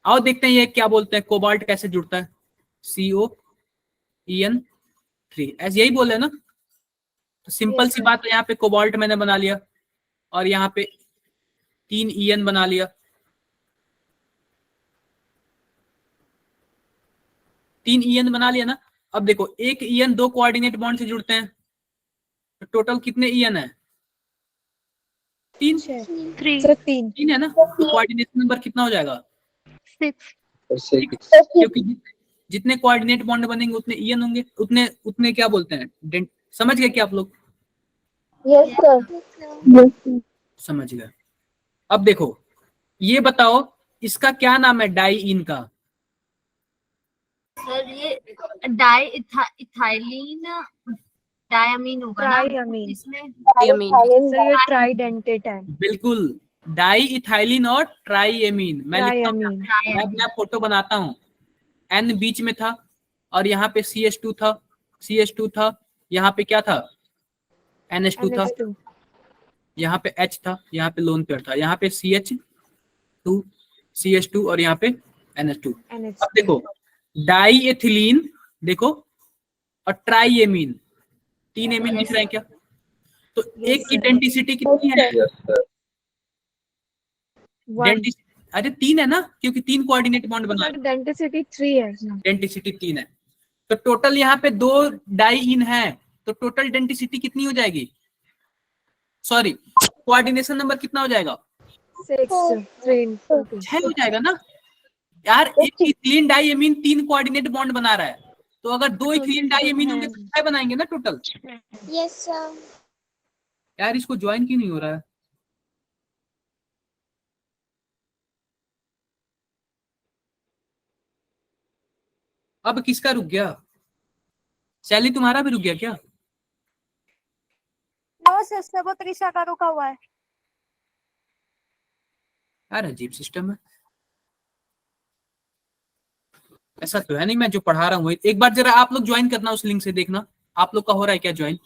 आओ देखते हैं ये क्या बोलते हैं, कोबाल्ट कैसे जुड़ता है। COEN3 ऐसे यही बोले ना, तो सिंपल सी बात है। यहाँ पे कोबाल्ट मैंने बना लिया और यहाँ पे 3 EN बना लिया। 3 EN बना लिया ना। अब देखो, एक EN 2 कोऑर्डिनेट बॉन्ड से जुड़ते हैं, तो टोटल कितने EN है? 3 3 है ना। तो कोऑर्डिनेशन नंबर कितना हो जाएगा? 6। क्योंकि जितने कोऑर्डिनेट बॉन्ड बनेंगे उतने EN होंगे, उतने उतने क्या बोलते हैं, समझ गए क्या आप लोग? Yes sir. समझ गए। अब देखो, ये बताओ इसका क्या नाम है डाई इन का? सर ये इथाइलिन डायमीन होगा ना ट्राइअमीन। इसमें। सर ये ट्राइडेंटेट है। बिल्कुल, डाई इथाइलिन और ट्राइएमीन। मैं लिखता हूँ, ट्राइअमीन। मैं अपना फोटो बनाता हूँ। N बीच में था और यहाँ पे CH2 था, CH2 था, यहाँ पे क्या था? NH2 था, NH2। यहाँ पे H था, यहाँ पे लोन पेयर था, यहाँ पे CH2 CH2 और यहाँ पे NH2। अब देखो, डाई एथिलीन देखो और ट्राइएमीन, 3 एमीन दिख रहे हैं क्या? तो एक की डेंटिसिटी कितनी है? Yes sir. अरे 3 है ना, क्योंकि 3 कोऑर्डिनेट बॉन्ड बना रहे हैं। डेंसिटी 3 है। डेंटिसिटी 3 है, तो टोटल यहाँ पे 2 डाई इन है, तो टोटल डेंटिसिटी कितनी हो जाएगी? सॉरी, कोऑर्डिनेशन नंबर कितना हो जाएगा? 6 हो जाएगा ना यार। एक इथिलीन डाइएमीन 3 कोऑर्डिनेट बॉन्ड बना रहा है, तो अगर 2 इथिलीन डाइएमीन होंगे तो 6 बनाएंगे ना टोटल। Yes sir. यार इसको ज्वाइन क्यों नहीं हो रहा है? अब किसका रुक गया? शैली तुम्हारा भी रुक गया क्या? नो सिस्टर, वो त्रिशा का रुका हुआ है। यार अजीब सिस्टम है, ऐसा तो है नहीं। मैं जो पढ़ा रहा हूँ, एक बार जरा आप लोग ज्वाइन करना, उस लिंक से देखना आप लोग का हो रहा है क्या ज्वाइन।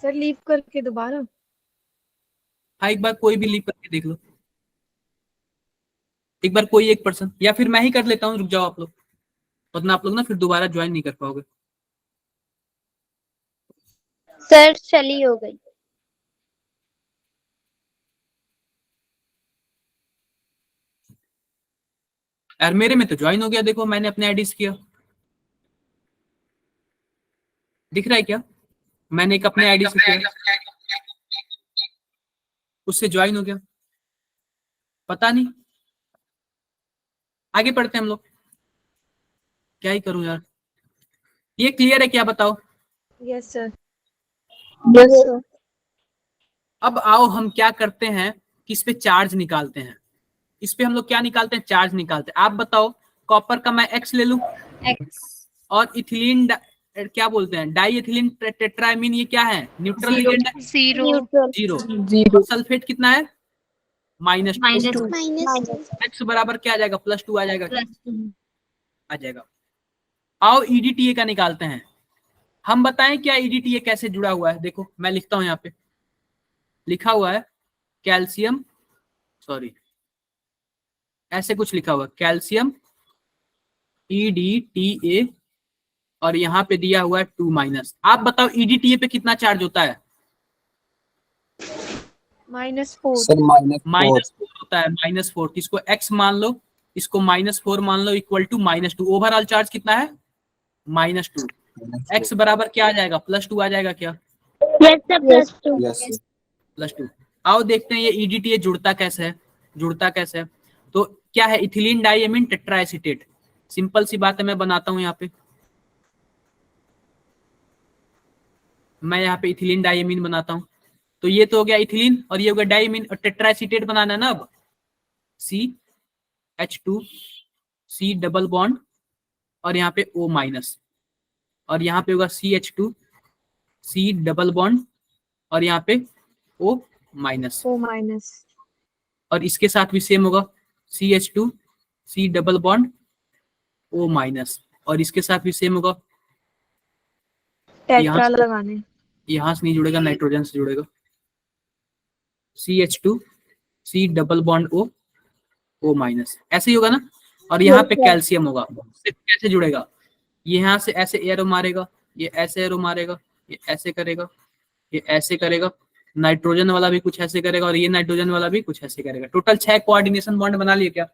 सर लीव करके दोबारा। हाँ, एक बार कोई भी लीव करके देख लो, एक बार कोई एक पर्सन, या फिर मैं ही कर लेता हूँ, रुक जाओ आप लोग, वरना आप लोग ना फिर दोबारा ज्वाइन नहीं कर पाओगे। सर चली हो गई। यार मेरे में तो ज्वाइन हो गया, देखो मैंने अपने आईडीज किया, दिख रहा है क्या? मैंने एक अपने आईडी से किया, उससे ज्वाइन हो गया। पता नहीं, आगे पढ़ते हैं हम लोग। क्या ही करूं यार, ये क्लियर है क्या? बताओ। Yes sir. Yes sir. अब आओ हम क्या करते हैं कि इस पे चार्ज निकालते हैं। इस पे हम लोग क्या निकालते हैं? चार्ज निकालते हैं। आप बताओ, कॉपर का मैं X ले लूं, X और इथिलीन क्या बोलते हैं, डाई इथिलीन टेट्रामीन, ये क्या है? न्यूट्रल लिगेंड है, 0। 0। सल्फेट कितना है? -2। माइनस X बराबर क्या आ जाएगा? +2 आ जाएगा, आ जाएगा। आओ EDTA का निकालते हैं। हम बताएं क्या EDTA कैसे जुड़ा हुआ है? देखो मैं लिखता हूं, यहाँ पे लिखा हुआ है कैल्शियम, सॉरी ऐसे कुछ लिखा हुआ है, कैल्शियम EDTA, और यहाँ पे दिया हुआ है 2-। आप बताओ EDTA पे कितना चार्ज होता है? -4। सर -4 होता है, -4। इसको X मान लो, इसको -4 मान लो, इक्वल टू -2। ओवरऑल चार्ज कितना है? -2। X बराबर क्या आ जाएगा? +2 आ जाएगा क्या? Yes sir yes +2। आओ देखते हैं ये EDTA जुड़ता कैसे है, जुड़ता कैसे है। तो क्या है? Ethylene diamine tetraacetate. सिंपल सी बात है, मैं बनाता हूं यहाँ पे, मैं यहाँ पे इथिलीन डाइएमीन बनाता हूँ। तो ये तो हो गया इथिलीन और ये हो गया डाइएमीन, और टेट्राएसीटेट बनाना है ना। अब CH2 C डबल बॉन्ड और यहाँ पे O-, और यहाँ पे होगा CH2 C डबल बॉन्ड और यहाँ पे O माइनस, और इसके साथ भी सेम होगा CH2 C double bond O minus, और इसके साथ भी सेम होगा, यहाँ से नहीं जुड़ेगा, नाइट्रोजन से जुड़ेगा, CH2 C double bond O minus, ऐसे ही होगा ना। और यहाँ पे कैल्शियम होगा, कैसे जुड़ेगा, ये यहाँ से ऐसे एरो मारेगा, ये ऐसे एरो मारेगा, ये ऐसे करेगा, ये ऐसे करेगा, नाइट्रोजन वाला भी कुछ ऐसे करेगा, और ये नाइट्रोजन वाला भी कुछ ऐसे करेगा। टोटल 6 कोऑर्डिनेशन बॉन्ड बना लिए क्या?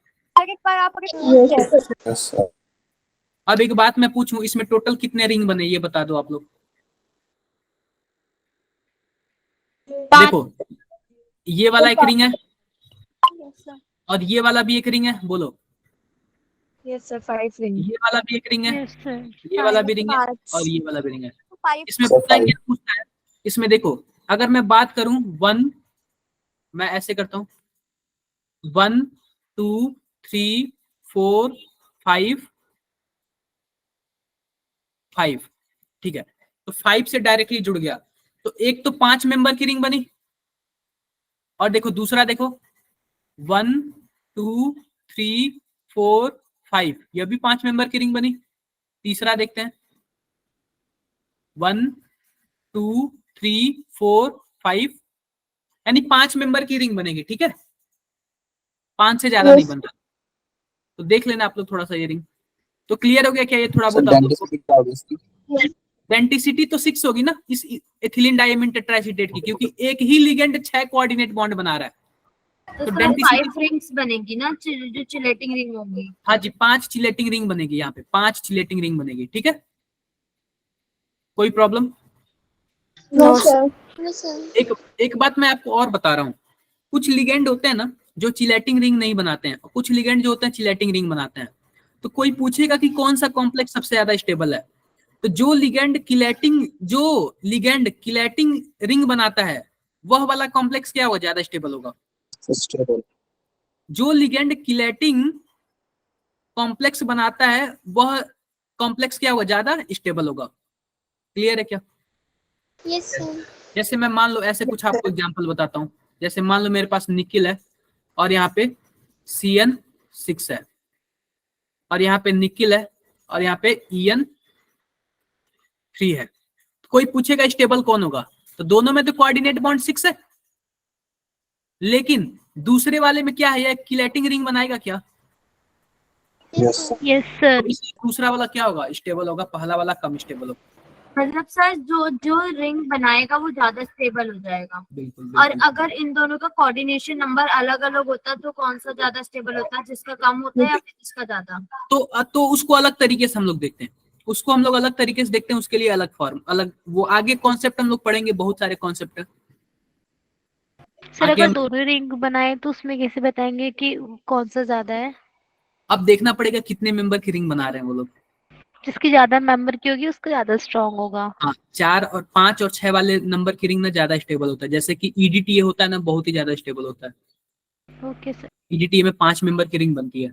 Yes, sir. अब एक बात मैं पूछूं, इसमें टोटल कितने रिंग बने ये बता दो आप लोग। देखो ये वाला एक रिंग है, और ये वाला भी एक रिंग है, बोलो। Yes sir, 5 rings. ये वाला भी एक रिंग है, Yes, sir. ये वाला भी रिंग है, और ये वाला भी रिंग है। इसमें पूछता है, क्या पूछता है इसमें? देखो अगर मैं बात करूं 1, मैं ऐसे करता हूं 1 2 3 4 5 5, ठीक है, तो 5 से डायरेक्टली जुड़ गया, तो एक तो 5 मेंबर की रिंग बनी, और देखो दूसरा देखो 1 2 3 4 5, यह भी 5 मेंबर की रिंग बनी। तीसरा देखते हैं 1 2 3 4 5, यानी 5 मेंबर की रिंग बनेगी, ठीक है, 5 से ज्यादा नहीं बन रहा। तो देख लेना आप लोग थोड़ा सा ये रिंग, तो क्लियर हो गया क्या ये थोड़ा Sir, बहुत? density क्या होगी इसकी? डेंसिटी तो 6 होगी ना इस एथिलीन डायमीन टेट्राएसीटेट की, क्योंकि एक ही लिगेंड 6 कोऑर्डिनेट बॉन्ड बना रहा है। तो तो सर डेंसिटी 5 रिंग्स बनेगी ना, जो चिलेटिंग रिंग होंगी। हाँ जी, 5 चिलेटिंग रिंग बनेगी, यहाँ पे 5 चिलेटिंग रिंग बनेगी, ठीक है, कोई प्रॉब्लम? No sir. एक बात मैं आपको और बता रहा हूँ, कुछ लिगेंड होते हैं ना जो चिलेटिंग रिंग नहीं बनाते हैं, और कुछ लिगेंड जो होते हैं चिलेटिंग रिंग बनाते हैं। तो कोई पूछेगा कि कौन सा कॉम्प्लेक्स सबसे ज्यादा स्टेबल है, तो जो लिगेंड किलेटिंग रिंग बनाता है वह वाला कॉम्प्लेक्स क्या होगा, ज्यादा स्टेबल होगा। Stable. जो लिगेंड किलेटिंग कॉम्प्लेक्स बनाता है वह कॉम्प्लेक्स क्या होगा, ज्यादा स्टेबल होगा। क्लियर है क्या? Yes sir. जैसे मैं मान लो ऐसे कुछ आपको एग्जांपल बताता हूँ, जैसे मान लो मेरे पास निकिल है और यहाँ पे CN6 है, और यहाँ पे निकिल है और यहाँ पे EN3 है। कोई पूछेगा स्टेबल कौन होगा, तो दोनों में तो कोऑर्डिनेट बॉन्ड 6 है, लेकिन दूसरे वाले में क्या है, ये किलेटिंग रिंग बनाएगा क्या? Yes, sir. Yes, sir. तो इसलिए दूसरा वाला क्या होगा, स्टेबल होगा, पहला वाला कम स्टेबल होगा। मतलब सर जो रिंग बनाएगा वो ज्यादा स्टेबल हो जाएगा। बिल्कुल, और बिल्कुल। अगर इन दोनों का कोऑर्डिनेशन नंबर अलग अलग होता तो कौन सा ज्यादा स्टेबल होता है, जिसका कम होता है या फिर जिसका ज्यादा? तो उसको अलग तरीके से हम लोग देखते हैं, उसको हम लोग अलग तरीके से देखते हैं, उसके लिए अलग फॉर्म, अलग वो आगे कॉन्सेप्ट हम लोग पढ़ेंगे, बहुत सारे कॉन्सेप्ट है। सर आगे अगर हम दोनों रिंग बनाए तो उसमें कैसे बताएंगे कि कौन सा ज्यादा है? अब देखना पड़ेगा कितने मेंबर की रिंग बना रहे हैं वो लोग। जिसकी ज्यादा मेंबर की होगी उसका ज्यादा स्ट्रांग होगा। हाँ, 4 और 5 और 6 वाले नंबर की रिंग ना ज्यादा स्टेबल होता है, जैसे कि EDTA होता है ना, बहुत ही ज्यादा स्टेबल होता है। Okay sir. EDTA में 5 मेंबर की रिंग बनती है।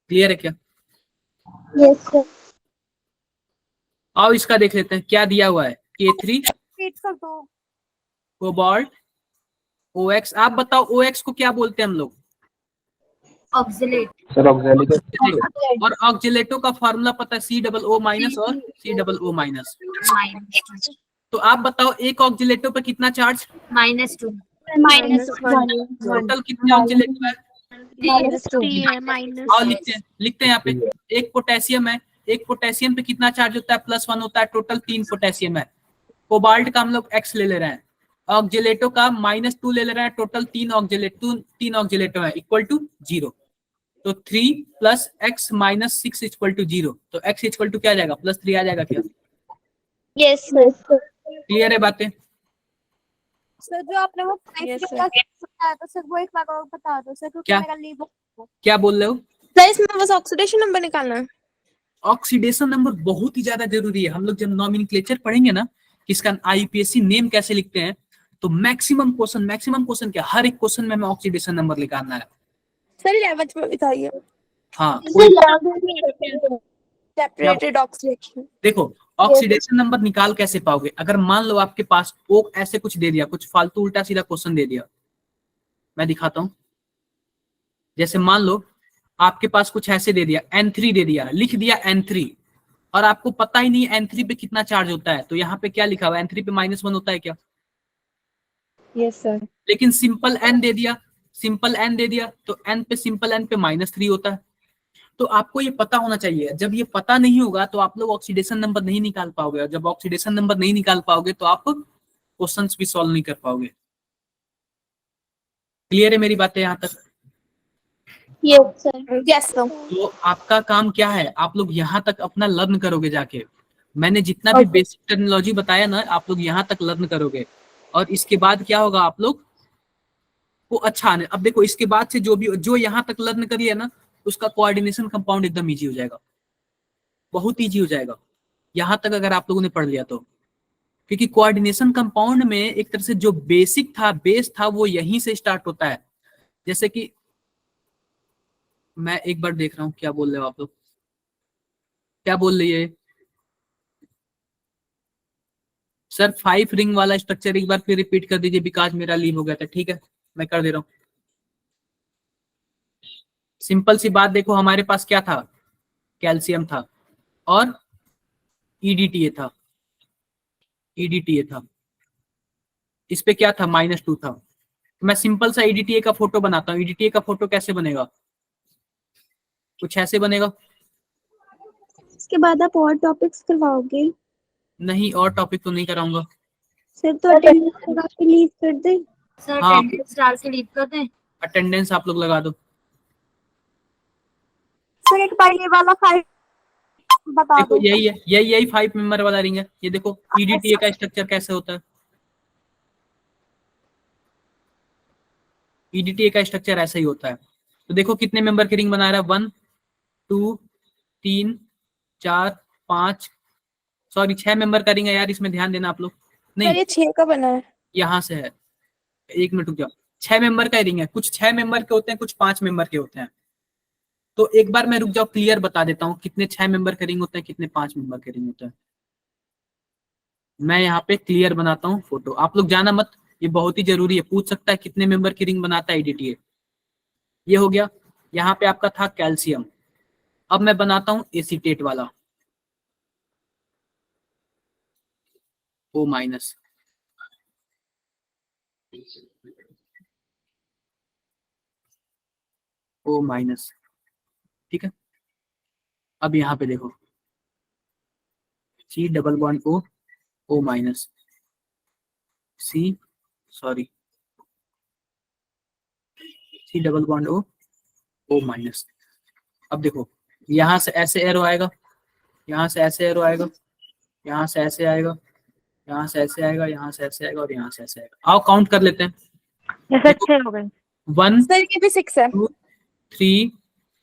क्लियर है क्या? Yes sir. आओ इसका देख लेते हैं क्या दिया हुआ है। K3 कोबाल्ट OX, आप बताओ OX को क्या बोलते हैं हम लोग? ऑक्सिलेट। Sir, auxiliary. और ऑक्जिलेटो का फॉर्मूला पता है, COO माइनस और COO माइनस। तो आप बताओ एक ऑक्जिलेटो पे कितना चार्ज? -2। टोटल कितने ऑक्जिलेटो है? -3 है माइनस। और लिखते हैं यहाँ पे एक पोटेशियम है, एक पोटेशियम पे कितना चार्ज होता है? +1 होता है, टोटल 3 पोटेशियम है। कोबाल्ट का हम लोग X ले ले रहे हैं, ऑक्जिलेटो का -2 ले ले रहे हैं, टोटल 3 ऑक्जिलेटो है, इक्वल टू 0। तो 3 + x - 6 इक्वल टू 0, तो x इक्वल टू क्या आ जाएगा, +3 आ जाएगा क्या? Yes sir. क्लियर है बातें? सर जो आपने वो बताया तो सर वो एक बार और बता दो सर, क्योंकि क्या? मेरा लीव। क्या बोल रहे हो? सर इसमें बस ऑक्सीडेशन नंबर निकालना है। ऑक्सीडेशन नंबर बहुत ही ज्यादा जरूरी है। हम लोग जब नॉमेनक्लेचर पढ़ेंगे ना कि इसका IUPAC नेम कैसे लिखते हैं, तो मैक्सिमम क्वेश्चन क्या, हर एक क्वेश्चन में हमें ऑक्सीडेशन नंबर निकालना है। सर 11th में बताइए। हाँ, सेपरेटेड ऑक्सीडेशन। देखो ऑक्सीडेशन नंबर निकाल कैसे पाओगे? अगर मान लो आपके पास ओ ऐसे कुछ दे दिया, कुछ फालतू उल्टा सीधा क्वेश्चन दे दिया, मैं दिखाता हूं। जैसे मान लो आपके पास कुछ ऐसे दे दिया, N3 दे दिया, लिख दिया N3, और आपको पता ही नहीं N3 पे कितना चार्ज होता है, तो यहाँ पे क्या लिखा हुआ है? N3 पे -1 होता है क्या? Yes sir. लेकिन सिंपल N दे दिया, सिंपल N दे दिया, तो N पे सिंपल N पे -3 होता है। तो आपको ये पता होना चाहिए। जब ये पता नहीं होगा तो आप लोग ऑक्सीडेशन नंबर नहीं निकाल पाओगे, और जब ऑक्सीडेशन नंबर नहीं निकाल पाओगे तो आप क्वेश्चंस भी सॉल्व नहीं कर पाओगे। क्लियर है मेरी बातें यहाँ तक? Yes sir. Yes sir. तो आपका काम क्या है, आप लोग यहाँ तक अपना लर्न करोगे जाके। मैंने जितना भी बेसिक टेक्नोलॉजी बताया ना, आप लोग यहाँ तक लर्न करोगे, और इसके बाद क्या होगा, आप लोग को अच्छा आने। अब देखो इसके बाद से जो यहाँ तक लर्न करिए ना, उसका कोऑर्डिनेशन कंपाउंड एकदम इजी हो जाएगा, बहुत इजी हो जाएगा यहाँ तक अगर आप लोगों ने पढ़ लिया तो। क्योंकि कोऑर्डिनेशन कंपाउंड में एक तरह से जो बेसिक था, बेस था, वो यहीं से स्टार्ट होता है। जैसे कि मैं एक बार देख रहा हूँ क्या बोल रहे हो आप लोग, क्या बोल रही है सर? 5 रिंग वाला स्ट्रक्चर एक बार फिर रिपीट कर दीजिए, बिकॉज मेरा लीव हो गया था। ठीक है, मैं कर दे रहा हूँ। सिंपल सी बात देखो, हमारे पास क्या था? कैल्शियम था और EDTA था, EDTA था। इस पे क्या था? -2 था। मैं सिंपल सा EDTA का फोटो बनाता हूँ। EDTA का फोटो कैसे बनेगा? कुछ ऐसे बनेगा। इसके बाद आप और टॉपिक्स करवाओगे? नहीं, और टॉपिक तो नहीं कराऊंगा सर तो अटेंडेंस लगा के लीव कर दे। सर हाँ। अटेंडेंस डाल के लीव कर दें। अटेंडेंस आप लोग लगा दो। सर एक बार ये वाला फाइल बता देखो दो। यही है, यही 5 मेंबर वाला रिंग है। ये देखो EDTA का स्ट्रक्चर कैसे होता है। EDTA का स्ट्रक्चर ऐसा ही होता है। तो देखो कितने मेंबर की रिंग बना रहा है? 1 2 3 4 5, सॉरी 6 मेंबर का रिंग है यार, इसमें ध्यान देना आप लोग। नहीं, सर ये 6 का बना है। यहाँ से है, 1 मिनट रुक जाओ। 6 मेंबर का रिंग है, कुछ 6 मेंबर के होते हैं, कुछ 5 मेंबर के होते हैं। तो एक बार मैं रुक जाओ, क्लियर बता देता हूँ कितने 6 मेंबर के रिंग होते हैं, कितने 5 मेंबर के रिंग होते हैं। मैं यहाँ पे क्लियर बनाता हूँ फोटो, आप लोग जाना मत, ये बहुत ही जरूरी है। पूछ सकता है कितने मेंबर की रिंग बनाता है EDTA। ये हो गया। यहाँ पे आपका था कैल्शियम। अब मैं बनाता हूँ एसीटेट वाला, O-, O-। ठीक है, अब यहाँ पे देखो C double bond O, O-, C, sorry C double bond O, O-। अब देखो यहाँ से ऐसे एरो आएगा, यहाँ से ऐसे एरो आएगा, यहाँ से ऐसे आएगा, यहाँ से ऐसे आएगा, यहाँ से ऐसे आएगा, और यहाँ से ऐसे आएगा। आओ काउंट कर लेते हैं। ये 6 हो गए 1 सर। ये भी 6 है। 2 3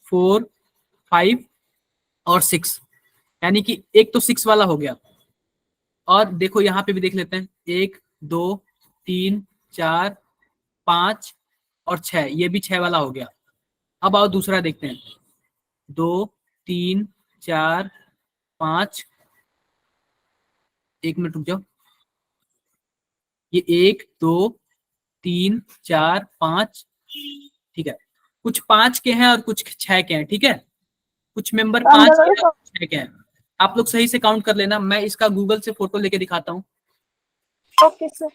4 5 और 6, यानी कि एक तो 6 वाला हो गया। और देखो यहाँ पे भी देख लेते हैं, 1 2 3 4 5 और 6, ये भी 6 वाला हो गया। अब आओ दूसरा देखते हैं, 2 3 4 5, 1 मिनट रुक जाओ। ये 1 2 3 4 5, ठीक है। कुछ 5 के हैं और कुछ 6 के हैं, ठीक है। कुछ मेंबर 5 के हैं और कुछ 6 के हैं। आप लोग सही से काउंट कर लेना, मैं इसका गूगल से फोटो लेके दिखाता हूँ। Okay sir.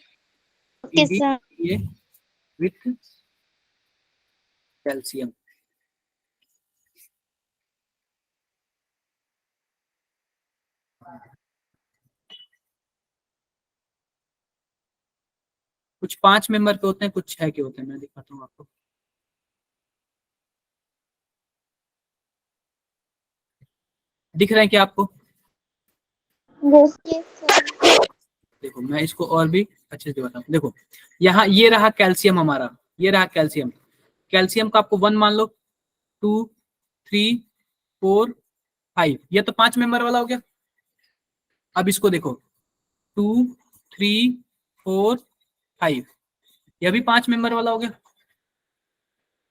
Okay sir. ये विथ कैल्शियम, कुछ 5 मेंबर के होते हैं, कुछ 6 के होते हैं। मैं दिखाता हूँ आपको। दिख रहा है क्या आपको? Yes sir. देखो मैं इसको और भी अच्छे से बताऊँ। देखो यहाँ ये रहा कैल्शियम हमारा, ये रहा कैल्शियम। कैल्शियम का आपको 1 मान लो, 2 3 4 5, ये तो 5 मेंबर वाला हो गया। अब इसको देखो 2 3 4 5, यह भी 5 मेंबर वाला हो गया।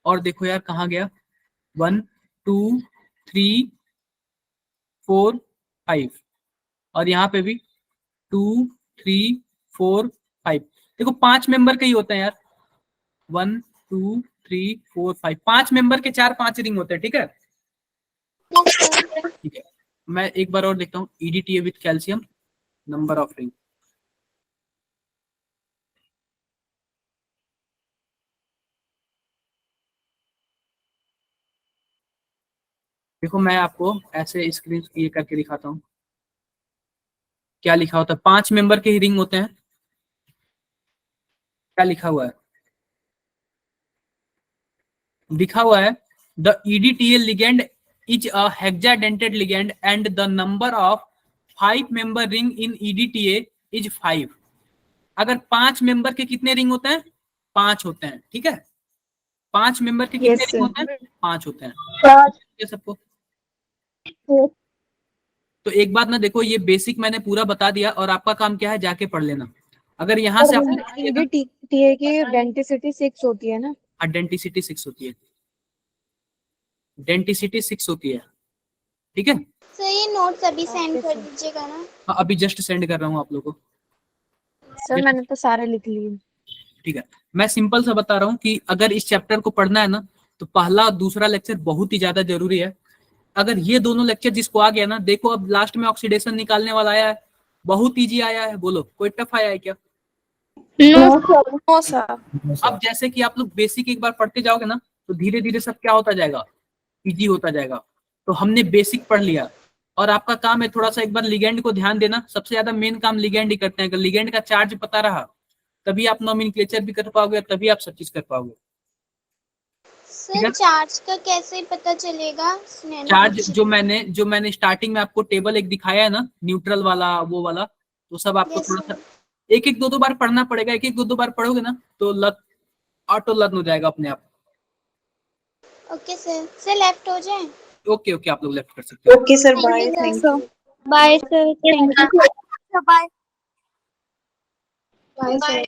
और देखो यार कहाँ गया, 1 2 3 4 5 और यहाँ पे भी 2 3 4 5। देखो 5 मेंबर के ही होते हैं यार, 1 2 3 4 5, 5 मेंबर के 4-5 रिंग होते हैं। ठीक है, ठीक है। मैं एक बार और देखता हूँ, EDTA with calcium, number of ring. देखो मैं आपको ऐसे स्क्रीन ये करके दिखाता हूँ, क्या लिखा होता है। 5 मेंबर के ही रिंग होते हैं। क्या लिखा हुआ है, लिखा हुआ है the EDTA ligand is a hexadentate ligand and the number of 5 member ring in EDTA is 5। अगर 5 मेंबर के कितने रिंग होते हैं? 5 होते हैं। ठीक है, 5 मेंबर के कितने रिंग होते हैं? 5 होते हैं। सबको तो एक बात ना, देखो ये बेसिक मैंने पूरा बता दिया और आपका काम क्या है, जाके पढ़ लेना। अगर यहाँ से EDTA की डेंसिटी 6 होती है ना? डेंसिटी 6 होती है, डेंसिटी 6 होती है। ठीक है सर ये नोट्स अभी सेंड कर दीजिएगा ना? हाँ, अभी जस्ट सेंड कर रहा हूँ आप लोगों को। सर मैंने तो सारे लिख लिए। ठीक है, मैं सिंपल सा बता रहा हूँ कि अगर इस चैप्टर को पढ़ना है ना, तो पहला और दूसरा लेक्चर बहुत ही ज्यादा जरूरी है। अगर ये दोनों लेक्चर जिसको आ गया ना, देखो अब लास्ट में ऑक्सीडेशन निकालने वाला आया है, बहुत इजी आया है। बोलो कोई टफ आया है क्या? No sir. अब जैसे कि आप लोग बेसिक एक बार पढ़ते जाओगे ना, तो धीरे धीरे सब क्या होता जाएगा, इजी होता जाएगा। तो हमने बेसिक पढ़ लिया और आपका काम है थोड़ा सा एक बार लिगेंड को ध्यान देना। सबसे ज्यादा मेन काम लिगेंड ही करते हैं। अगर लिगेंड का चार्ज पता रहा तभी आप नोमेनक्लेचर भी कर पाओगे, तभी आप सब चीज कर पाओगे। सर चार्ज का कैसे पता चलेगा? चार्ज जो मैंने स्टार्टिंग में आपको टेबल एक दिखाया है ना, न्यूट्रल वाला वो वाला, तो सब आपको थोड़ा सा एक एक दो बार पढ़ना पड़ेगा। एक एक दो बार पढ़ोगे ना तो ऑटो लर्न हो जाएगा अपने आप। ओके सर लेफ्ट हो जाए? ओके आप लोग लेफ्ट कर सकते हो। Okay sir, bye, thank you. Bye sir, thank you. Bye bye sir.